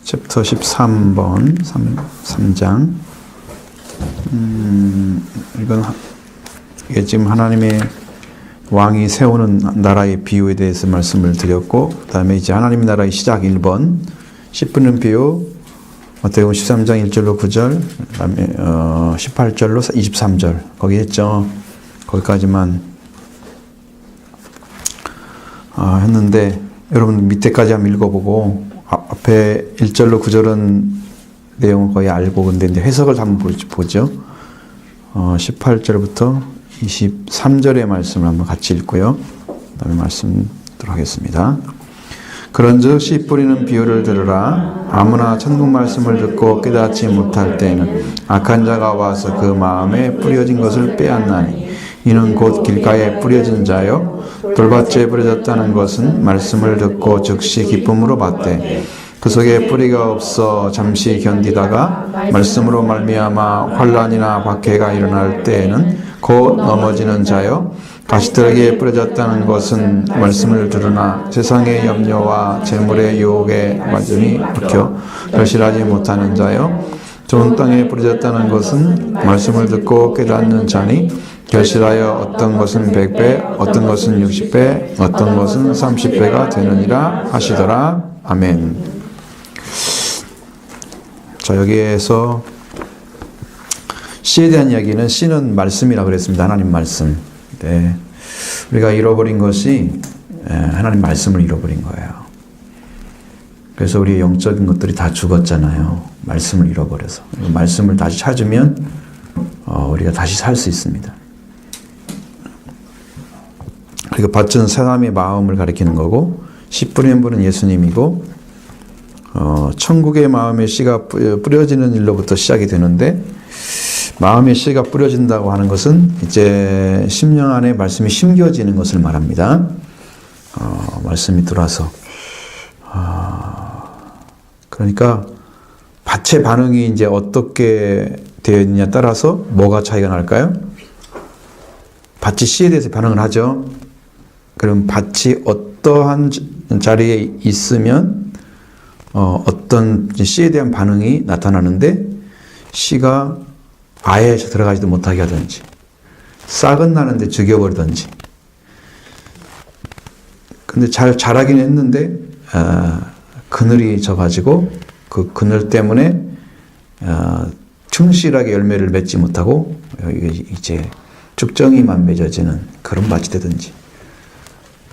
챕터 13번 3장. 이게 지금 하나님의 왕이 세우는 나라의 비유에 대해서 말씀을 드렸고, 그 다음에 이제 하나님의 나라의 시작 1번 10분은 비유, 마태복음 13장 1절로 9절, 그 다음에 18절로 23절 거기 했죠. 거기까지만 했는데, 여러분 밑에까지 한번 읽어보고 앞에 1절로 9절은 내용을 거의 알고, 근데 이제 해석을 한번 보죠. 18절부터 23절의 말씀을 한번 같이 읽고요. 그 다음에 말씀 듣도록 하겠습니다. 그런즉 씨 뿌리는 비유를 들으라. 아무나 천국 말씀을 듣고 깨닫지 못할 때에는 악한 자가 와서 그 마음에 뿌려진 것을 빼앗나니, 이는 곧 길가에 뿌려진 자요 돌밭에 뿌려졌다는 것은 말씀을 듣고 즉시 기쁨으로 받되, 그 속에 뿌리가 없어 잠시 견디다가 말씀으로 말미암아 환난이나 박해가 일어날 때에는 곧 넘어지는 자요, 가시떨기에 뿌려졌다는 것은 말씀을 들으나 세상의 염려와 재물의 유혹에 완전히 박혀 결실하지 못하는 자요, 좋은 땅에 뿌려졌다는 것은 말씀을 듣고 깨닫는 자니 결실하여 어떤 것은 100배, 어떤 것은 60배, 어떤 것은 30배가 되느니라 하시더라. 아멘. 자, 여기에서 씨에 대한 이야기는, 씨는 말씀이라고 그랬습니다. 하나님 말씀. 네. 우리가 잃어버린 것이 하나님 말씀을 잃어버린 거예요. 그래서 우리의 영적인 것들이 다 죽었잖아요. 말씀을 잃어버려서. 말씀을 다시 찾으면 우리가 다시 살 수 있습니다. 그리고 밭은 사람의 마음을 가리키는 거고, 씨 뿌리는 분은 예수님이고, 천국의 마음의 씨가 뿌려지는 일로부터 시작이 되는데, 마음의 씨가 뿌려진다고 하는 것은 이제 심령 안에 말씀이 심겨지는 것을 말합니다. 말씀이 들어와서. 그러니까 밭의 반응이 이제 어떻게 되어 있느냐에 따라서 뭐가 차이가 날까요? 밭이 씨에 대해서 반응을 하죠. 그럼 밭이 어떠한 자리에 있으면 어떤 씨에 대한 반응이 나타나는데, 씨가 아예 들어가지도 못하게 하든지, 싹은 나는데 죽여버리든지. 근데 잘 자라긴 했는데 그늘이 져가지고 그 그늘 때문에 충실하게 열매를 맺지 못하고 이제 쭉정이만 맺어지는 그런 밭이 되든지,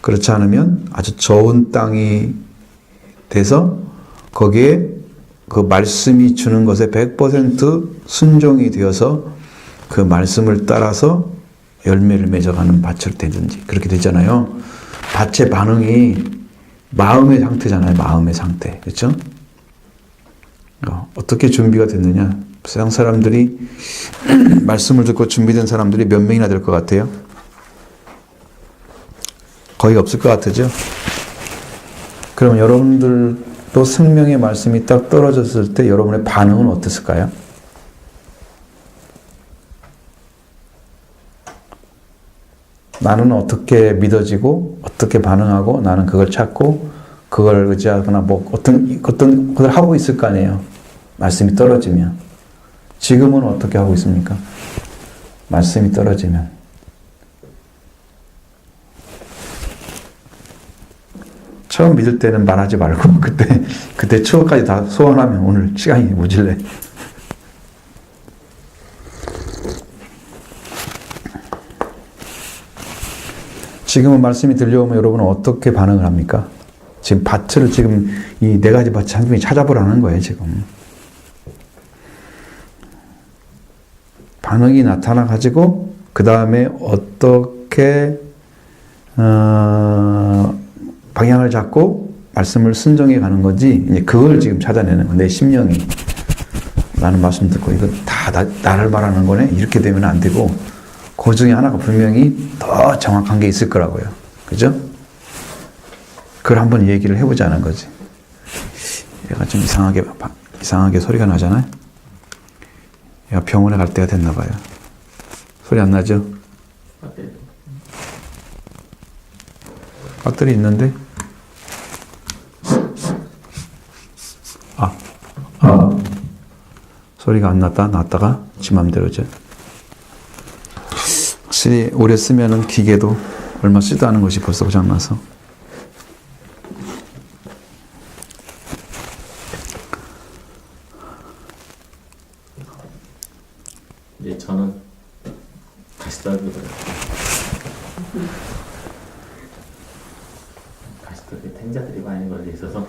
그렇지 않으면 아주 좋은 땅이 돼서 거기에 그 말씀이 주는 것에 100% 순종이 되어서 그 말씀을 따라서 열매를 맺어가는 밭을 되든지, 그렇게 되잖아요. 밭의 반응이 마음의 상태잖아요. 마음의 상태. 그렇죠? 어떻게 준비가 됐느냐. 세상 사람들이 말씀을 듣고 준비된 사람들이 몇 명이나 될 것 같아요? 거의 없을 것 같으죠? 그럼 여러분들도 생명의 말씀이 딱 떨어졌을 때 여러분의 반응은 어땠을까요? 나는 어떻게 믿어지고 어떻게 반응하고, 나는 그걸 찾고 그걸 의지하거나 뭐 어떤 것을 하고 있을 거 아니에요. 말씀이 떨어지면. 지금은 어떻게 하고 있습니까? 말씀이 떨어지면. 처음 믿을 때는 말하지 말고 그때 추억까지 다 소환하면 오늘 시간이 모질래. 지금은 말씀이 들려오면 여러분은 어떻게 반응을 합니까? 지금 밭을 지금 이 네 가지 밭을 한 분이 찾아보라는 거예요, 지금. 반응이 나타나 가지고 그 다음에 어떻게 방향을 잡고 말씀을 순종해 가는 건지, 이제 그걸 지금 찾아내는 거. 내 심령이 라는 말씀 듣고 이거 다 나를 말하는 거네. 이렇게 되면 안 되고, 그 중에 하나가 분명히 더 정확한 게 있을 거라고요. 그죠? 그걸 한번 얘기를 해보자는 거지. 얘가 좀 이상하게 소리가 나잖아요. 얘가 병원에 갈 때가 됐나 봐요. 소리 안 나죠? 배터리 있는데? 소리가 안 났다가 지 맘대로죠. 확실히 오래 쓰면은 기계도 얼마 쓰지도 않은 것이 벌써 고장나서. 이제 저는 다시 떨거든요. 가시떡에 탱자들이 많이 걸려 있어서.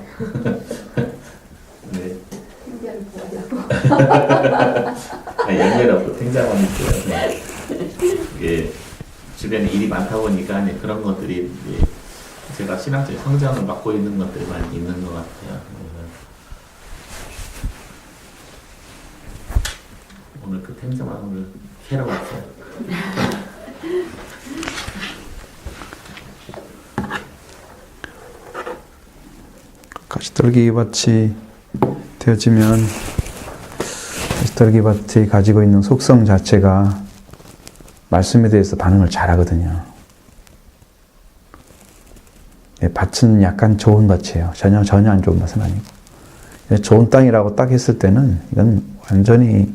네. 탱자를 보자고. 연결하고 탱자만 있어요. 이게 주변에 일이 많다 보니까 이제 그런 것들이 이제 제가 신앙적인 성장을 맡고 있는 것들이 많이 있는 것 같아요. 오늘 그 탱자만 오늘 캐러 왔어요. 가시떨기밭이 되어지면 가시떨기밭이 가지고 있는 속성 자체가 말씀에 대해서 반응을 잘하거든요. 밭은 약간 좋은 밭이에요. 전혀 안 좋은 밭은 아니고. 좋은 땅이라고 딱 했을 때는 이건 완전히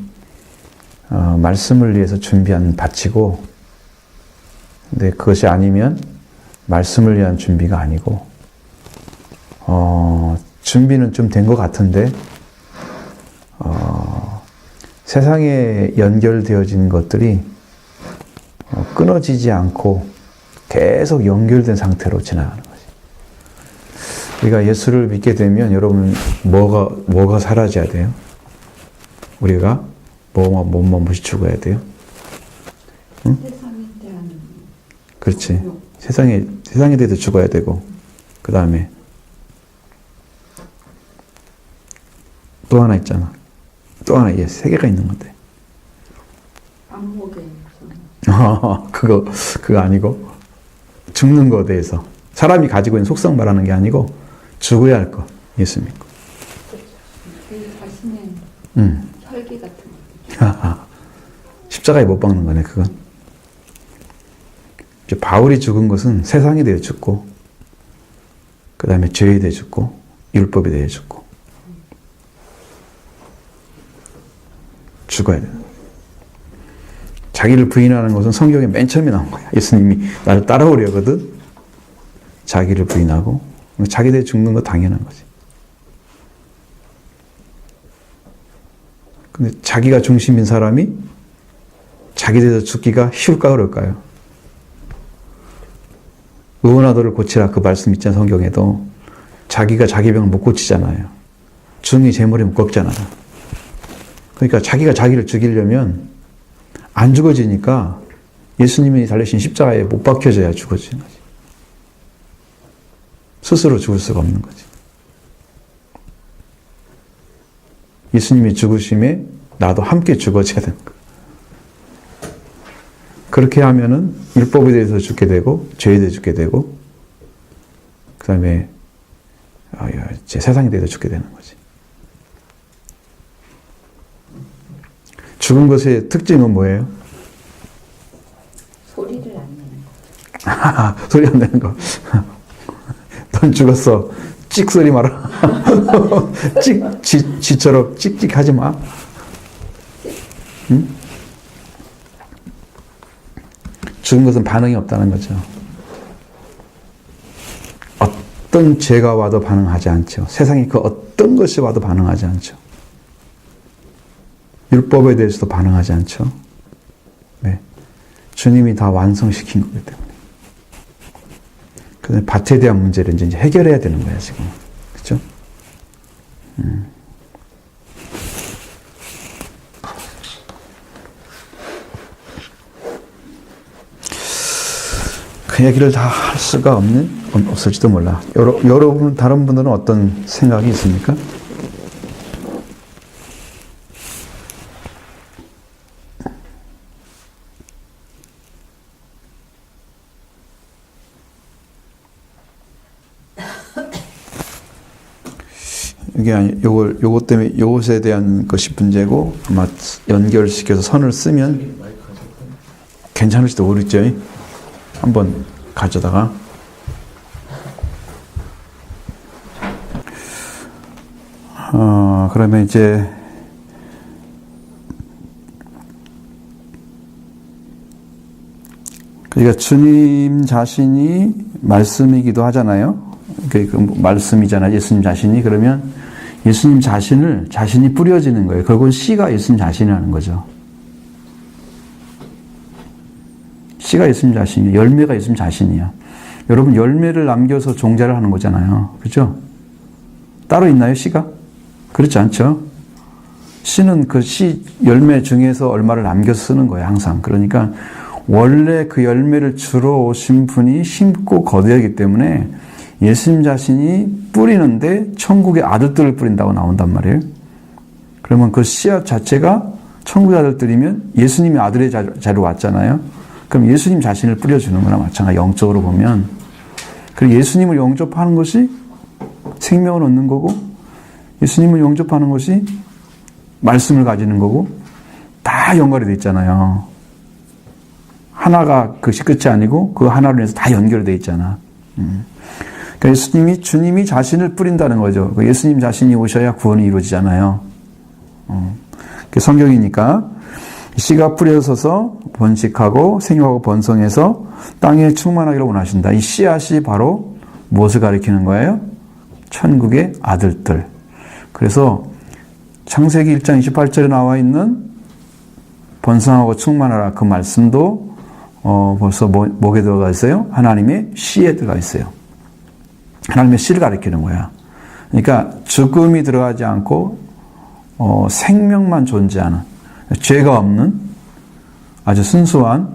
말씀을 위해서 준비한 밭이고, 근데 그것이 아니면 말씀을 위한 준비가 아니고, 준비는 좀 된 것 같은데, 세상에 연결되어진 것들이 끊어지지 않고 계속 연결된 상태로 지나가는 거지. 우리가 예수를 믿게 되면 여러분 뭐가 사라져야 돼요? 우리가 뭐뭇이 죽어야 돼요? 응? 세상에 대한 그렇지. 세상에 대해서 죽어야 되고, 그 다음에 또 하나 있잖아. 또 하나, 세 개가 있는 건데. 안목에 그거 아니고, 죽는 거에 대해서. 사람이 가지고 있는 속성 말하는 게 아니고, 죽어야 할 거. 예수 믿고. 그 자신의 혈기 같은 거. 십자가에 못 박는 거네, 그건. 이제 바울이 죽은 것은 세상에 대해 죽고, 그 다음에 죄에 대해 죽고, 율법에 대해 죽고. 죽어야 돼요. 자기를 부인하는 것은 성경에 맨 처음에 나온 거야. 예수님이 나를 따라오려거든. 자기를 부인하고 자기 대해 죽는 거 당연한 거지. 근데 자기가 중심인 사람이 자기 대해서 죽기가 쉬울까 어려울까요? 의원하도를 고치라 그 말씀 있잖아요. 성경에도. 자기가 자기 병을 못 고치잖아요. 중이 제 머리에 묶었잖아요. 그러니까 자기가 자기를 죽이려면 안 죽어지니까 예수님이 달리신 십자가에 못 박혀져야 죽어지는 거지. 스스로 죽을 수가 없는 거지. 예수님이 죽으심에 나도 함께 죽어져야 되는 거야. 그렇게 하면은 율법에 대해서 죽게 되고, 죄에 대해서 죽게 되고, 그 다음에 세상에 대해서 죽게 되는 거지. 죽은 것의 특징은 뭐예요? 소리를 안 내는 거. 소리 안 내는 거. 넌 죽었어. 찍 소리 마라. 지처럼 찍찍 하지 마. 응? 죽은 것은 반응이 없다는 거죠. 어떤 죄가 와도 반응하지 않죠. 세상에 그 어떤 것이 와도 반응하지 않죠. 율법에 대해서도 반응하지 않죠. 네. 주님이 다 완성시킨 거기 때문에. 그래서 밭에 대한 문제를 이제 해결해야 되는 거야, 지금. 그렇죠? 그 얘기를 다 할 수가 없을지도 몰라. 여러분, 다른 분들은 어떤 생각이 있습니까? 이게 요것 때문에 요것에 대한 것이 문제고, 아마 연결시켜서 선을 쓰면 괜찮을지도 모르죠. 한번 가져다가. 그러면 이제 그러니까 주님 자신이 말씀이기도 하잖아요. 그 말씀이잖아요. 예수님 자신이. 그러면 예수님 자신이 뿌려지는 거예요. 결국은 씨가 예수님 자신이라는 거죠. 씨가 예수님 자신이에요. 열매가 예수님 자신이야. 여러분 열매를 남겨서 종자를 하는 거잖아요. 그렇죠? 따로 있나요, 씨가? 그렇지 않죠? 씨는 그 씨 열매 중에서 얼마를 남겨서 쓰는 거예요, 항상. 그러니까 원래 그 열매를 주러 오신 분이 심고 거둬야 하기 때문에 예수님 자신이 뿌리는데 천국의 아들들을 뿌린다고 나온단 말이에요. 그러면 그 씨앗 자체가 천국의 아들들이면 예수님이 아들의 자리로 왔잖아요. 그럼 예수님 자신을 뿌려주는 거나 마찬가지, 영적으로 보면. 그리고 예수님을 영접하는 것이 생명을 얻는 거고, 예수님을 영접하는 것이 말씀을 가지는 거고, 다 연결이 돼 있잖아요. 하나가 그것이 끝이 아니고 그 하나로 인해서 다 연결되어 있잖아. 그러니까 주님이 자신을 뿌린다는 거죠. 예수님 자신이 오셔야 구원이 이루어지잖아요. 성경이니까 씨가 뿌려서서 번식하고 생육하고 번성해서 땅에 충만하기를 원하신다. 이 씨앗이 바로 무엇을 가리키는 거예요? 천국의 아들들. 그래서 창세기 1장 28절에 나와 있는 번성하고 충만하라 그 말씀도 벌써 뭐에 들어가 있어요? 하나님의 씨에 들어가 있어요. 하나님의 씨를 가리키는 거야. 그러니까 죽음이 들어가지 않고 생명만 존재하는, 죄가 없는 아주 순수한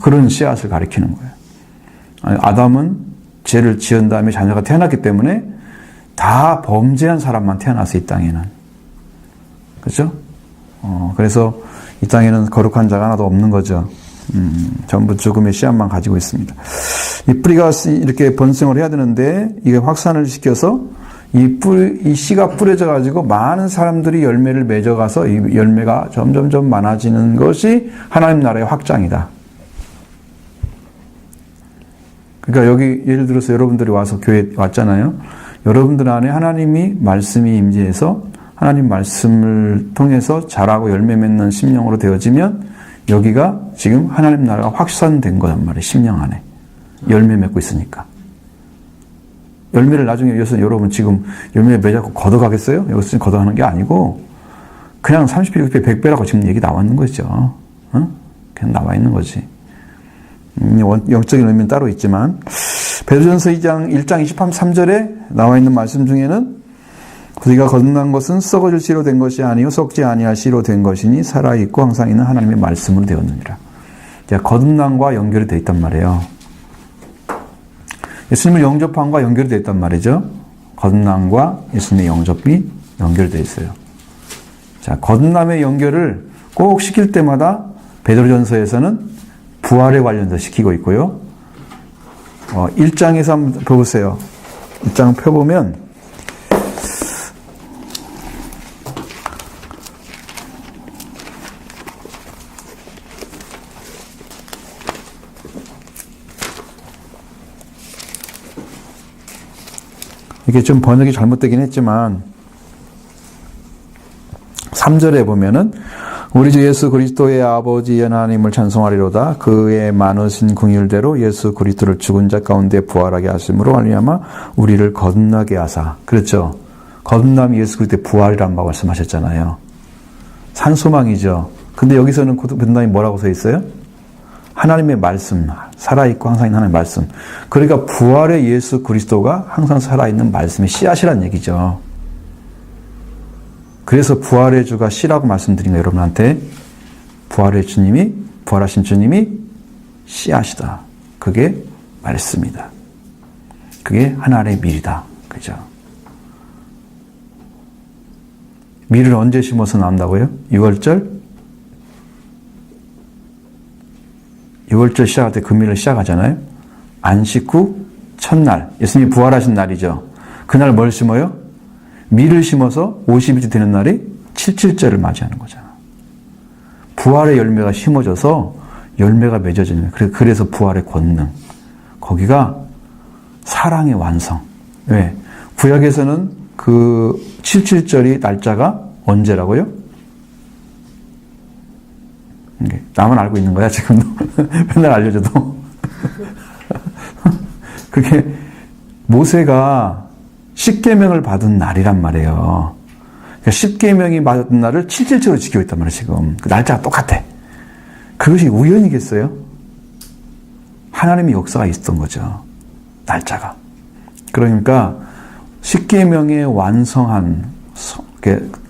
그런 씨앗을 가리키는 거예요. 아담은 죄를 지은 다음에 자녀가 태어났기 때문에 다 범죄한 사람만 태어났어, 이 땅에는. 그렇죠? 그래서 이 땅에는 거룩한 자가 하나도 없는 거죠. 전부 죽음의 씨앗만 가지고 있습니다. 이 뿌리가 이렇게 번성을 해야 되는데 이게 확산을 시켜서 이 씨가 뿌려져 가지고 많은 사람들이 열매를 맺어가서 이 열매가 점점점 많아지는 것이 하나님 나라의 확장이다. 그러니까 여기 예를 들어서 여러분들이 와서 교회에 왔잖아요. 여러분들 안에 하나님이 말씀이 임재해서 하나님 말씀을 통해서 자라고 열매 맺는 심령으로 되어지면 여기가 지금 하나님 나라가 확산된 거란 말이에요. 심령 안에. 열매 맺고 있으니까. 열매를 나중에 여러분 지금 열매 맺고 걷어가겠어요? 여기서 걷어가는 게 아니고 그냥 30배, 60배, 100배라고 지금 얘기 나와 있는 거죠. 그냥 나와 있는 거지. 영적인 의미는 따로 있지만 베드로전서 1장 23절에 나와 있는 말씀 중에는 우리가 거듭난 것은 썩어질 씨로 된 것이 아니요 썩지 아니할 씨로 된 것이니 살아있고 항상 있는 하나님의 말씀으로 되었느니라. 거듭남과 연결이 되어 있단 말이에요. 예수님을 영접함과 연결이 되어 있단 말이죠. 거듭남과 예수님의 영접이 연결되어 있어요. 자, 거듭남의 연결을 꼭 시킬 때마다 베드로전서에서는 부활에 관련해서 시키고 있고요. 1장에서 한번 펴보세요. 1장 펴보면 이게 좀 번역이 잘못되긴 했지만 3절에 보면은 우리 주 예수 그리스도의 아버지 하나님을 찬송하리로다. 그의 많으신 긍휼대로 예수 그리스도를 죽은 자 가운데 부활하게 하심으로 말미암아 우리를 거듭나게 하사. 그렇죠. 거듭남이 예수 그리스도의 부활이란 말씀하셨잖아요. 산소망이죠. 근데 여기서는 거듭남이 뭐라고 써 있어요? 하나님의 말씀, 살아있고 항상 있는 하나님의 말씀. 그러니까 부활의 예수 그리스도가 항상 살아있는 말씀의 씨앗이란 얘기죠. 그래서 부활의 주가 씨라고 말씀드린 거예요, 여러분한테. 부활하신 주님이 씨앗이다. 그게 말씀이다. 그게 하나님의 밀이다. 그죠? 밀을 언제 심어서 나온다고요? 6월절 시작할 때 금일을 시작하잖아요. 안식 후 첫날, 예수님이 부활하신 날이죠. 그날 뭘 심어요? 밀을 심어서 50일째 되는 날이 77절을 맞이하는 거잖아. 부활의 열매가 심어져서 열매가 맺어지는 거예요. 그래서 부활의 권능. 거기가 사랑의 완성. 왜? 구약에서는 그 77절이 날짜가 언제라고요? 나만 알고 있는 거야, 지금도. 맨날 알려줘도. 그게 모세가 10계명을 받은 날이란 말이에요. 그러니까 10계명이 받은 날을 7일째로 지키고 있단 말이에요, 지금. 그 날짜가 똑같아. 그것이 우연이겠어요? 하나님의 역사가 있었던 거죠. 날짜가. 그러니까 10계명의 완성한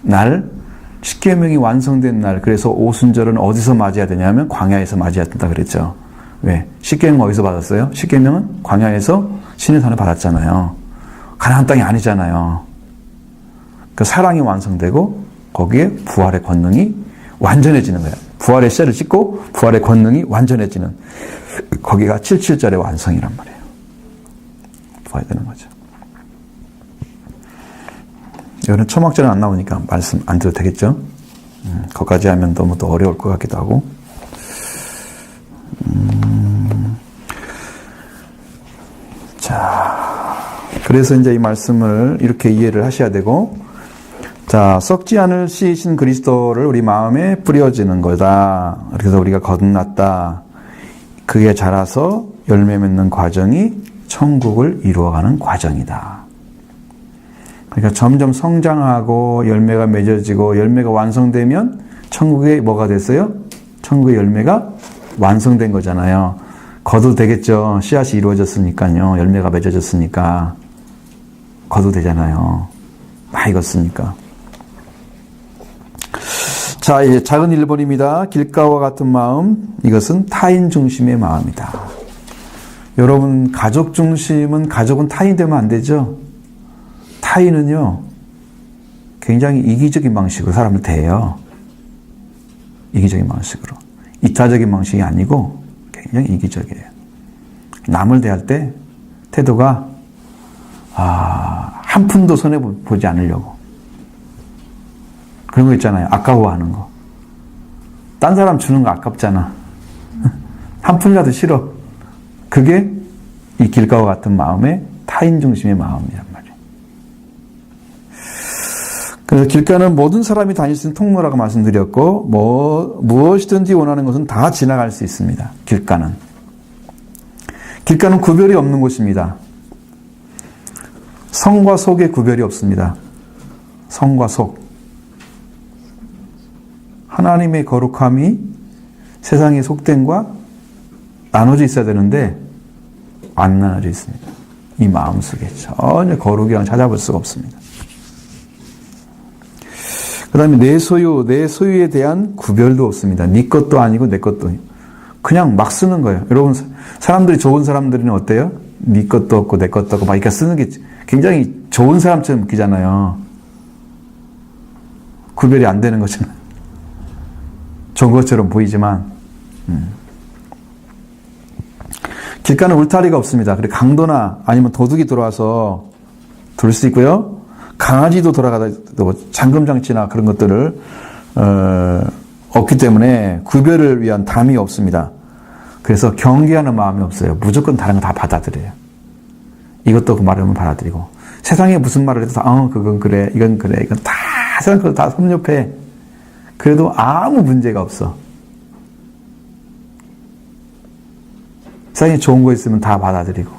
날, 10계명이 완성된 날, 그래서 오순절은 어디서 맞이해야 되냐면 광야에서 맞이해야 된다 그랬죠. 왜? 10계명 어디서 받았어요? 10계명은 광야에서 시내산을 받았잖아요. 가나안 땅이 아니잖아요. 그 사랑이 완성되고 거기에 부활의 권능이 완전해지는 거예요. 부활의 씨를 찍고 부활의 권능이 완전해지는 거기가 77절의 완성이란 말이에요. 봐야 되는 거죠. 이거는 초막절은 안 나오니까 말씀 안 드려도 되겠죠? 거기까지 하면 너무 또 어려울 것 같기도 하고. 자, 그래서 이제 이 말씀을 이렇게 이해를 하셔야 되고, 자, 썩지 않을 씨이신 그리스도를 우리 마음에 뿌려지는 거다. 그래서 우리가 거듭났다. 그게 자라서 열매 맺는 과정이 천국을 이루어가는 과정이다. 그러니까 점점 성장하고 열매가 맺어지고 열매가 완성되면 천국에 뭐가 됐어요? 천국의 열매가 완성된 거잖아요. 거두 되겠죠. 씨앗이 이루어졌으니까요. 열매가 맺어졌으니까 거두 되잖아요. 다 익었으니까. 자, 이제 작은 1번입니다. 길가와 같은 마음, 이것은 타인 중심의 마음이다. 여러분, 가족 중심은, 가족은 타인 되면 안 되죠. 타인은요, 굉장히 이기적인 방식으로 사람을 대해요. 이기적인 방식으로. 이타적인 방식이 아니고 굉장히 이기적이에요. 남을 대할 때 태도가 한 푼도 손해보지 않으려고. 그런 거 있잖아요. 아까워하는 거. 딴 사람 주는 거 아깝잖아. 한 푼이라도 싫어. 그게 이 길가와 같은 마음의 타인 중심의 마음이란 말이에요. 그래서 길가는 모든 사람이 다닐 수 있는 통로라고 말씀드렸고, 무엇이든지 원하는 것은 다 지나갈 수 있습니다. 길가는. 길가는 구별이 없는 곳입니다. 성과 속의 구별이 없습니다. 성과 속. 하나님의 거룩함이 세상의 속됨과 나눠져 있어야 되는데 안 나눠져 있습니다. 이 마음속에 전혀 거룩이랑 찾아볼 수가 없습니다. 그 다음에 내 소유에 대한 구별도 없습니다. 네 것도 아니고 내 것도 아니고 그냥 막 쓰는 거예요. 여러분, 사람들이 좋은 사람들은 어때요? 네 것도 없고 내 것도 없고 막 이렇게 쓰는 게 굉장히 좋은 사람처럼 느끼잖아요. 구별이 안 되는 거잖아요. 좋은 것처럼 보이지만 길가는 울타리가 없습니다. 그리고 강도나 아니면 도둑이 들어와서 들을 수 있고요. 강아지도 돌아가다 잠금장치나 그런 것들을 없기 때문에 구별을 위한 담이 없습니다. 그래서 경계하는 마음이 없어요. 무조건 다른 거 다 받아들여요. 이것도 그 말하면 받아들이고 세상에 무슨 말을 해도 다 그건 그래, 이건 그래, 이건 다 세상 거 다 섭렵해. 그래도 아무 문제가 없어. 세상에 좋은 거 있으면 다 받아들이고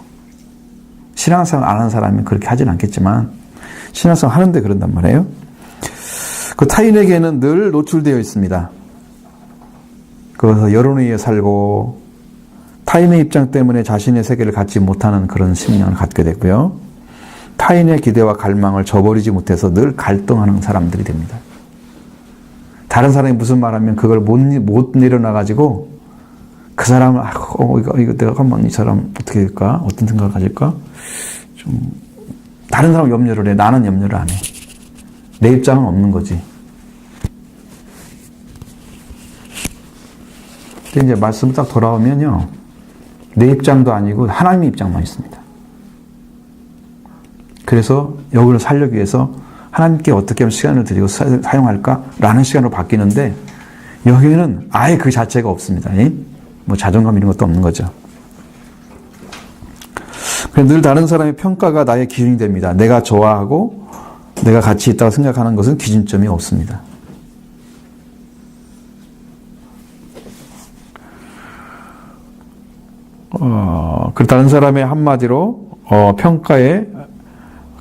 신앙생활 안 하는 사람은 그렇게 하진 않겠지만 신앙생활 하는데 그런단 말이에요. 그 타인에게는 늘 노출되어 있습니다. 그래서 여론에 의해 살고 타인의 입장 때문에 자신의 세계를 갖지 못하는 그런 심령을 갖게 되고요. 타인의 기대와 갈망을 저버리지 못해서 늘 갈등하는 사람들이 됩니다. 다른 사람이 무슨 말하면 그걸 못 내려놔가지고 그 사람을 이거 내가 한번 이 사람 어떻게 될까? 어떤 생각을 가질까? 좀 다른 사람 염려를 해. 나는 염려를 안 해. 내 입장은 없는 거지. 근데 이제 말씀 딱 돌아오면요, 내 입장도 아니고 하나님의 입장만 있습니다. 그래서 여기를 살려기 위해서 하나님께 어떻게 하면 시간을 드리고 사용할까라는 시간으로 바뀌는데 여기는 아예 그 자체가 없습니다. 뭐 자존감 이런 것도 없는 거죠. 늘 다른 사람의 평가가 나의 기준이 됩니다. 내가 좋아하고 내가 가치 있다고 생각하는 것은 기준점이 없습니다. 그 다른 사람의 한마디로 평가에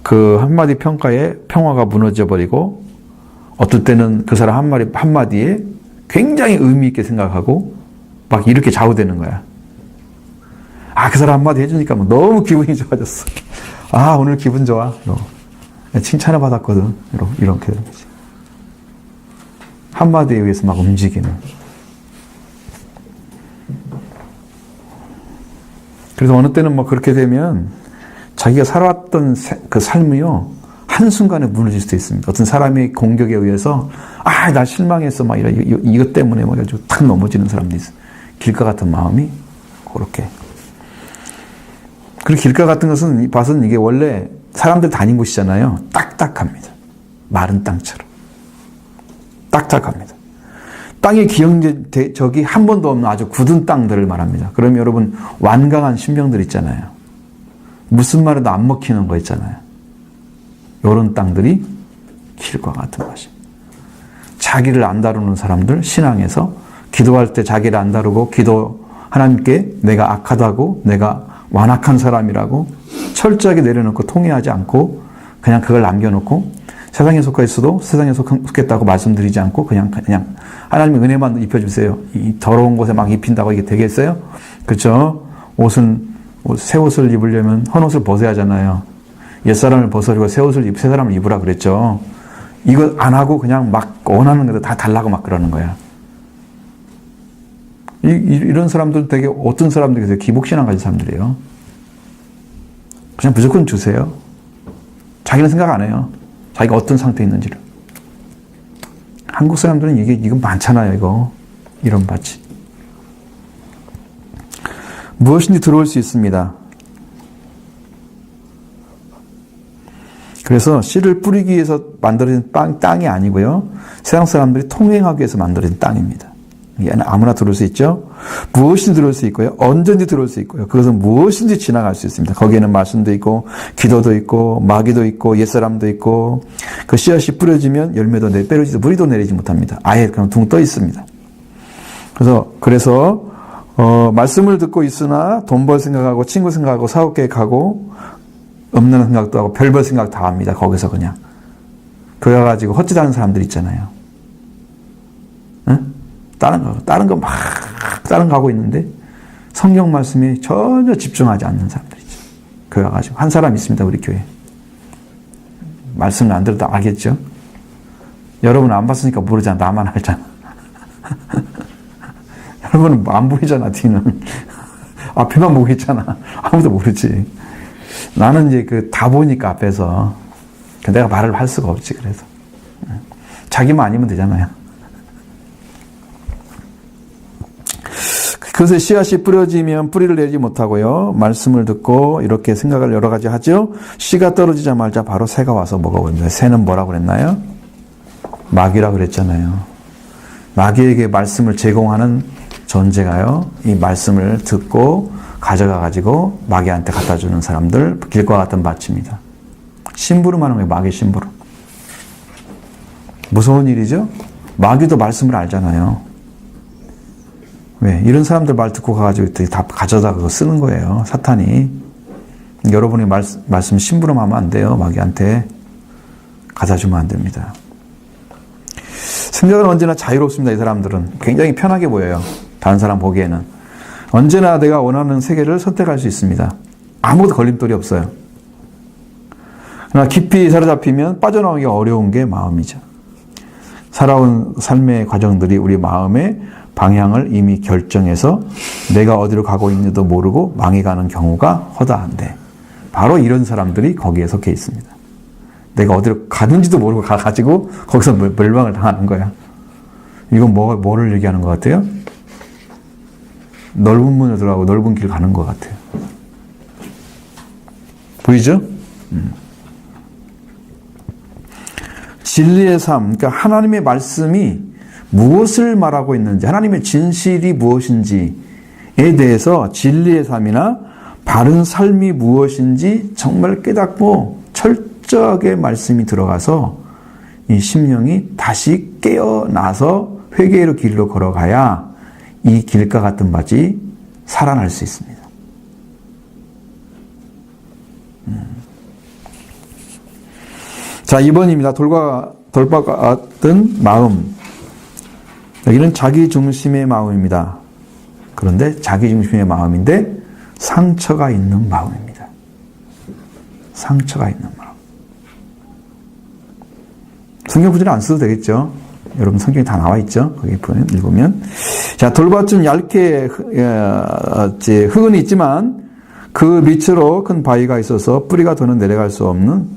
그 한마디 평가에 평화가 무너져 버리고 어떨 때는 그 사람 한마디에 굉장히 의미 있게 생각하고 막 이렇게 좌우되는 거야. 그 사람 한마디 해주니까 뭐 너무 기분이 좋아졌어. 오늘 기분 좋아. 칭찬을 받았거든. 이렇게 되는 거지. 한마디에 의해서 막 움직이는. 그래서 어느 때는 뭐 그렇게 되면 자기가 살아왔던 그 삶이요, 한순간에 무너질 수도 있습니다. 어떤 사람의 공격에 의해서, 나 실망했어. 막 이것 때문에 막 아주 탁 넘어지는 사람도 있어. 길가 같은 마음이, 그렇게. 그리고 길가 같은 밭은 이게 원래 사람들 다닌 곳이잖아요. 딱딱합니다. 마른 땅처럼. 딱딱합니다. 땅의 적이 한 번도 없는 아주 굳은 땅들을 말합니다. 그러면 여러분, 완강한 신병들 있잖아요. 무슨 말에도 안 먹히는 거 있잖아요. 이런 땅들이 길과 같은 것입니다. 자기를 안 다루는 사람들, 신앙에서 기도할 때 자기를 안 다루고 하나님께 내가 악하다고, 내가 완악한 사람이라고 철저하게 내려놓고 통회하지 않고 그냥 그걸 남겨놓고 세상에 속해 있어도 세상에 속했다고 말씀드리지 않고 그냥 하나님의 은혜만 입혀주세요. 이 더러운 곳에 막 입힌다고 이게 되겠어요? 그렇죠? 새 옷을 입으려면 헌 옷을 벗어야 하잖아요. 옛사람을 벗어버리고 새 사람을 입으라 그랬죠. 이거 안 하고 그냥 막 원하는 것도 다 달라고 막 그러는 거야. 이런 사람들 되게 어떤 사람들이 되게 기복신앙 가진 사람들이에요. 그냥 무조건 주세요. 자기는 생각 안 해요. 자기가 어떤 상태에 있는지를. 한국 사람들은 이거 많잖아요, 이런 밭이. 무엇인지 들어올 수 있습니다. 그래서 씨를 뿌리기 위해서 만들어진 땅이 아니고요. 세상 사람들이 통행하기 위해서 만들어진 땅입니다. 아무나 들어올 수 있죠. 무엇이든지 들어올 수 있고요. 언제든지 들어올 수 있고요. 그것은 무엇이든지 지나갈 수 있습니다. 거기에는 말씀도 있고 기도도 있고 마귀도 있고 옛사람도 있고 그 씨앗이 뿌려지면 열매도 빼려지도 뿌리도 내리지 못합니다. 아예 그냥 둥 떠 있습니다. 그래서 말씀을 듣고 있으나 돈 벌 생각하고 친구 생각하고 사업 계획하고 없는 생각도 하고 별별 생각 다 합니다. 거기서 그냥 교회 가지고 헛짓하는 사람들 있잖아요. 응? 다른 거 하고 있는데 성경 말씀에 전혀 집중하지 않는 사람들 있죠. 교회 가지고 한 사람 있습니다. 우리 교회. 말씀을 안 들어도 알겠죠? 여러분은 안 봤으니까 모르잖아. 나만 알잖아. 여러분은 안 보이잖아. 뒤는 앞에만 보고 있잖아. 아무도 모르지. 나는 이제 다 보니까 앞에서 내가 말을 할 수가 없지. 그래서 자기만 아니면 되잖아요. 그것에 씨앗이 뿌려지면 뿌리를 내지 못하고요. 말씀을 듣고 이렇게 생각을 여러 가지 하죠. 씨가 떨어지자마자 바로 새가 와서 먹어버립니다. 새는 뭐라고 그랬나요? 마귀라고 그랬잖아요. 마귀에게 말씀을 제공하는 존재가요. 이 말씀을 듣고 가져가가지고 마귀한테 갖다 주는 사람들, 길과 같은 밭입니다. 심부름하는 거예요. 마귀 심부름. 무서운 일이죠? 마귀도 말씀을 알잖아요. 왜? 이런 사람들 말 듣고 가가지고 다 가져다 그거 쓰는 거예요. 사탄이. 여러분이 말씀 심부름하면 안 돼요. 마귀한테. 가져다 주면 안 됩니다. 생각은 언제나 자유롭습니다. 이 사람들은. 굉장히 편하게 보여요. 다른 사람 보기에는. 언제나 내가 원하는 세계를 선택할 수 있습니다. 아무것도 걸림돌이 없어요. 그러나 깊이 사로잡히면 빠져나오기가 어려운 게 마음이죠. 살아온 삶의 과정들이 우리 마음의 방향을 이미 결정해서 내가 어디로 가고 있는지도 모르고 망해가는 경우가 허다한데 바로 이런 사람들이 거기에 속해 있습니다. 내가 어디로 가는지도 모르고 가가지고 거기서 멸망을 당하는 거야. 이건 뭐를 얘기하는 것 같아요? 넓은 문을 들어가고 넓은 길 가는 것 같아요. 보이죠? 진리의 삶, 그러니까 하나님의 말씀이 무엇을 말하고 있는지, 하나님의 진실이 무엇인지에 대해서 진리의 삶이나 바른 삶이 무엇인지 정말 깨닫고 철저하게 말씀이 들어가서 이 심령이 다시 깨어나서 회개의 길로 걸어가야 이 길과 같은 밭이 살아날 수 있습니다. 자, 2번입니다. 돌과 같은 마음. 여기는 자기 중심의 마음입니다. 그런데 자기 중심의 마음인데 상처가 있는 마음입니다. 상처가 있는 마음. 성경 구절은 안 써도 되겠죠? 여러분 성경에 다 나와 있죠? 거기 읽으면. 자, 돌과 좀 얇게 흙은 있지만 그 밑으로 큰 바위가 있어서 뿌리가 더는 내려갈 수 없는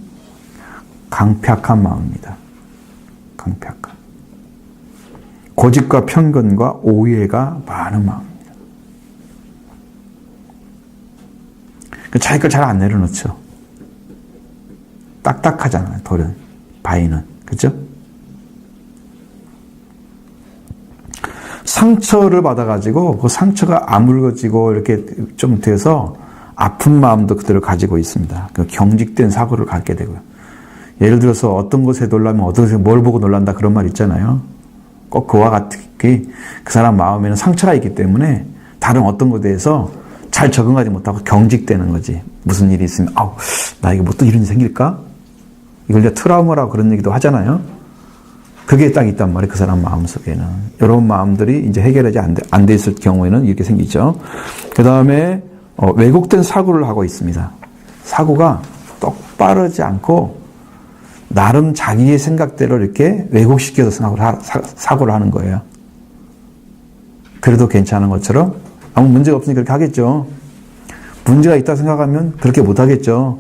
강팍한 마음입니다. 강팍한. 고집과 편견과 오해가 많은 마음입니다. 자기 걸 잘 안 내려놓죠. 딱딱하잖아요, 돌은. 바위는. 그죠? 상처를 받아가지고 그 상처가 아물거지고 이렇게 좀 돼서 아픈 마음도 그대로 가지고 있습니다. 그 경직된 사고를 갖게 되고요. 예를 들어서 어떤 것에 놀라면 어떤 것에 뭘 보고 놀란다 그런 말 있잖아요. 꼭 그와 같게 그 사람 마음에는 상처가 있기 때문에 다른 어떤 것에 대해서 잘 적응하지 못하고 경직되는 거지. 무슨 일이 있으면 아우 나에게 뭐 또 이런 일이 생길까? 이걸 이제 트라우마라고 그런 얘기도 하잖아요. 그게 딱 있단 말이에요. 그 사람 마음속에는. 이런 마음들이 이제 해결하지 안 돼 있을 경우에는 이렇게 생기죠. 그 다음에 왜곡된 사고를 하고 있습니다. 사고가 똑바르지 않고 나름 자기의 생각대로 이렇게 왜곡시켜서 사고를 하는 거예요. 그래도 괜찮은 것처럼 아무 문제가 없으니까 그렇게 하겠죠. 문제가 있다 생각하면 그렇게 못 하겠죠.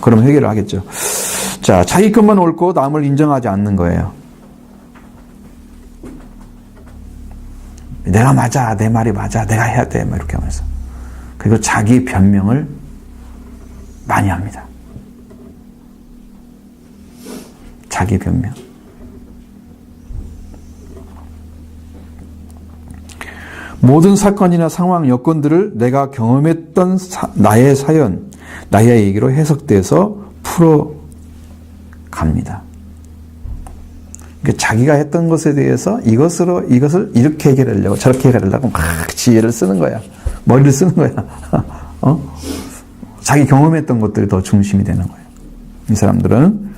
그럼 해결을 하겠죠. 자, 자기 것만 옳고 남을 인정하지 않는 거예요. 내가 맞아, 내 말이 맞아, 내가 해야 돼, 막 이렇게 하면서. 그리고 자기 변명을 많이 합니다. 자기 변명. 모든 사건이나 상황, 여건들을 내가 경험했던 나의 사연, 나의 얘기로 해석돼서 풀어갑니다. 그러니까 자기가 했던 것에 대해서 이것을 이렇게 해결하려고 저렇게 해결하려고 막 지혜를 쓰는 거야. 머리를 쓰는 거야. 자기 경험했던 것들이 더 중심이 되는 거예요. 이 사람들은.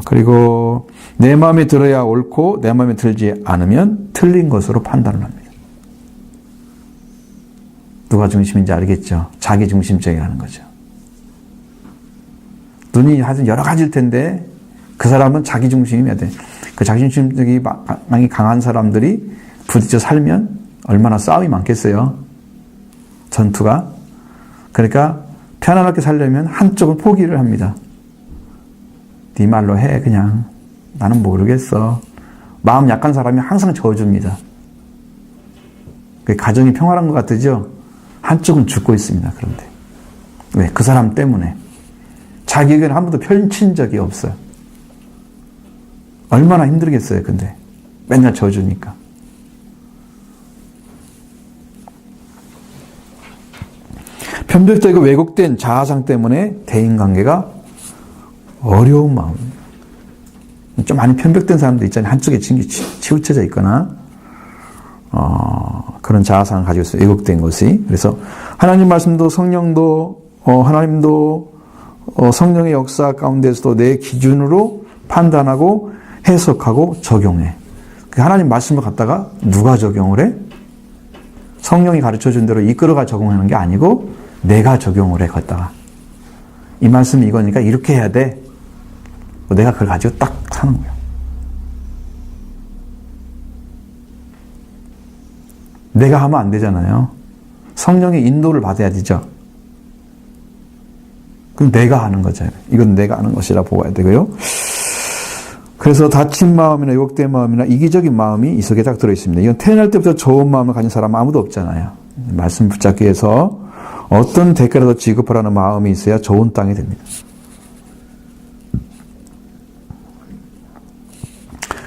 그리고 내 마음에 들어야 옳고 내 마음에 들지 않으면 틀린 것으로 판단을 합니다. 누가 중심인지 알겠죠? 자기 중심적이라는 거죠. 눈이 하여튼 여러 가지일 텐데 그 사람은 자기 중심이어야 돼. 그 자기 중심적이 많이 강한 사람들이 부딪혀 살면 얼마나 싸움이 많겠어요. 전투가. 그러니까 편안하게 살려면 한쪽을 포기를 합니다. 네 말로 해 그냥. 나는 모르겠어. 마음 약한 사람이 항상 저어줍니다. 가정이 평화로운 것 같으죠? 한쪽은 죽고 있습니다. 그런데. 왜? 그 사람 때문에. 자기 의견을 한 번도 펼친 적이 없어요. 얼마나 힘들겠어요, 근데. 맨날 져주니까. 편벽적이고 왜곡된 자아상 때문에 대인관계가 어려운 마음입니다. 좀 많이 편벽된 사람도 있잖아요. 한쪽에 치우쳐져 있거나 그런 자아상을 가지고 있어요. 왜곡된 것이. 그래서 하나님 말씀도 성령도 하나님도 성령의 역사 가운데서도 내 기준으로 판단하고 해석하고 적용해. 하나님 말씀을 갖다가 누가 적용을 해? 성령이 가르쳐준 대로 이끌어가 적용하는 게 아니고 내가 적용을 해. 갖다가 이 말씀이 이거니까 이렇게 해야 돼. 내가 그걸 가지고 딱 사는 거예요. 내가 하면 안 되잖아요. 성령의 인도를 받아야 되죠. 그럼 내가 하는 거죠. 이건 내가 하는 것이라 보아야 되고요. 그래서 다친 마음이나 왜곡된 마음이나 이기적인 마음이 이 속에 딱 들어있습니다. 이건 태어날 때부터 좋은 마음을 가진 사람은 아무도 없잖아요. 말씀 붙잡기 위해서 어떤 대가라도 지급하라는 마음이 있어야 좋은 땅이 됩니다.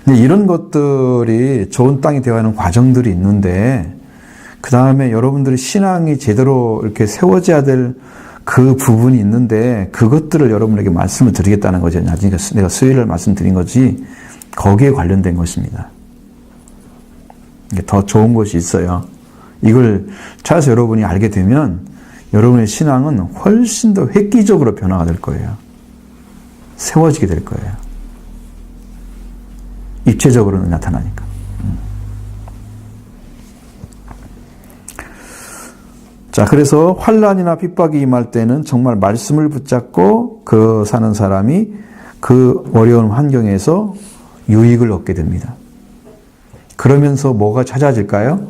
근데 이런 것들이 좋은 땅이 되어가는 과정들이 있는데 그 다음에 여러분들이 신앙이 제대로 이렇게 세워져야 될 그 부분이 있는데 그것들을 여러분에게 말씀을 드리겠다는 거죠. 나중에 내가 수요일을 말씀드린 거지 거기에 관련된 것입니다. 더 좋은 것이 있어요. 이걸 찾아서 여러분이 알게 되면 여러분의 신앙은 훨씬 더 획기적으로 변화가 될 거예요. 세워지게 될 거예요. 입체적으로는 나타나니까. 자, 그래서 환난이나 핍박이 임할 때는 정말 말씀을 붙잡고 그 사는 사람이 그 어려운 환경에서 유익을 얻게 됩니다. 그러면서 뭐가 찾아질까요?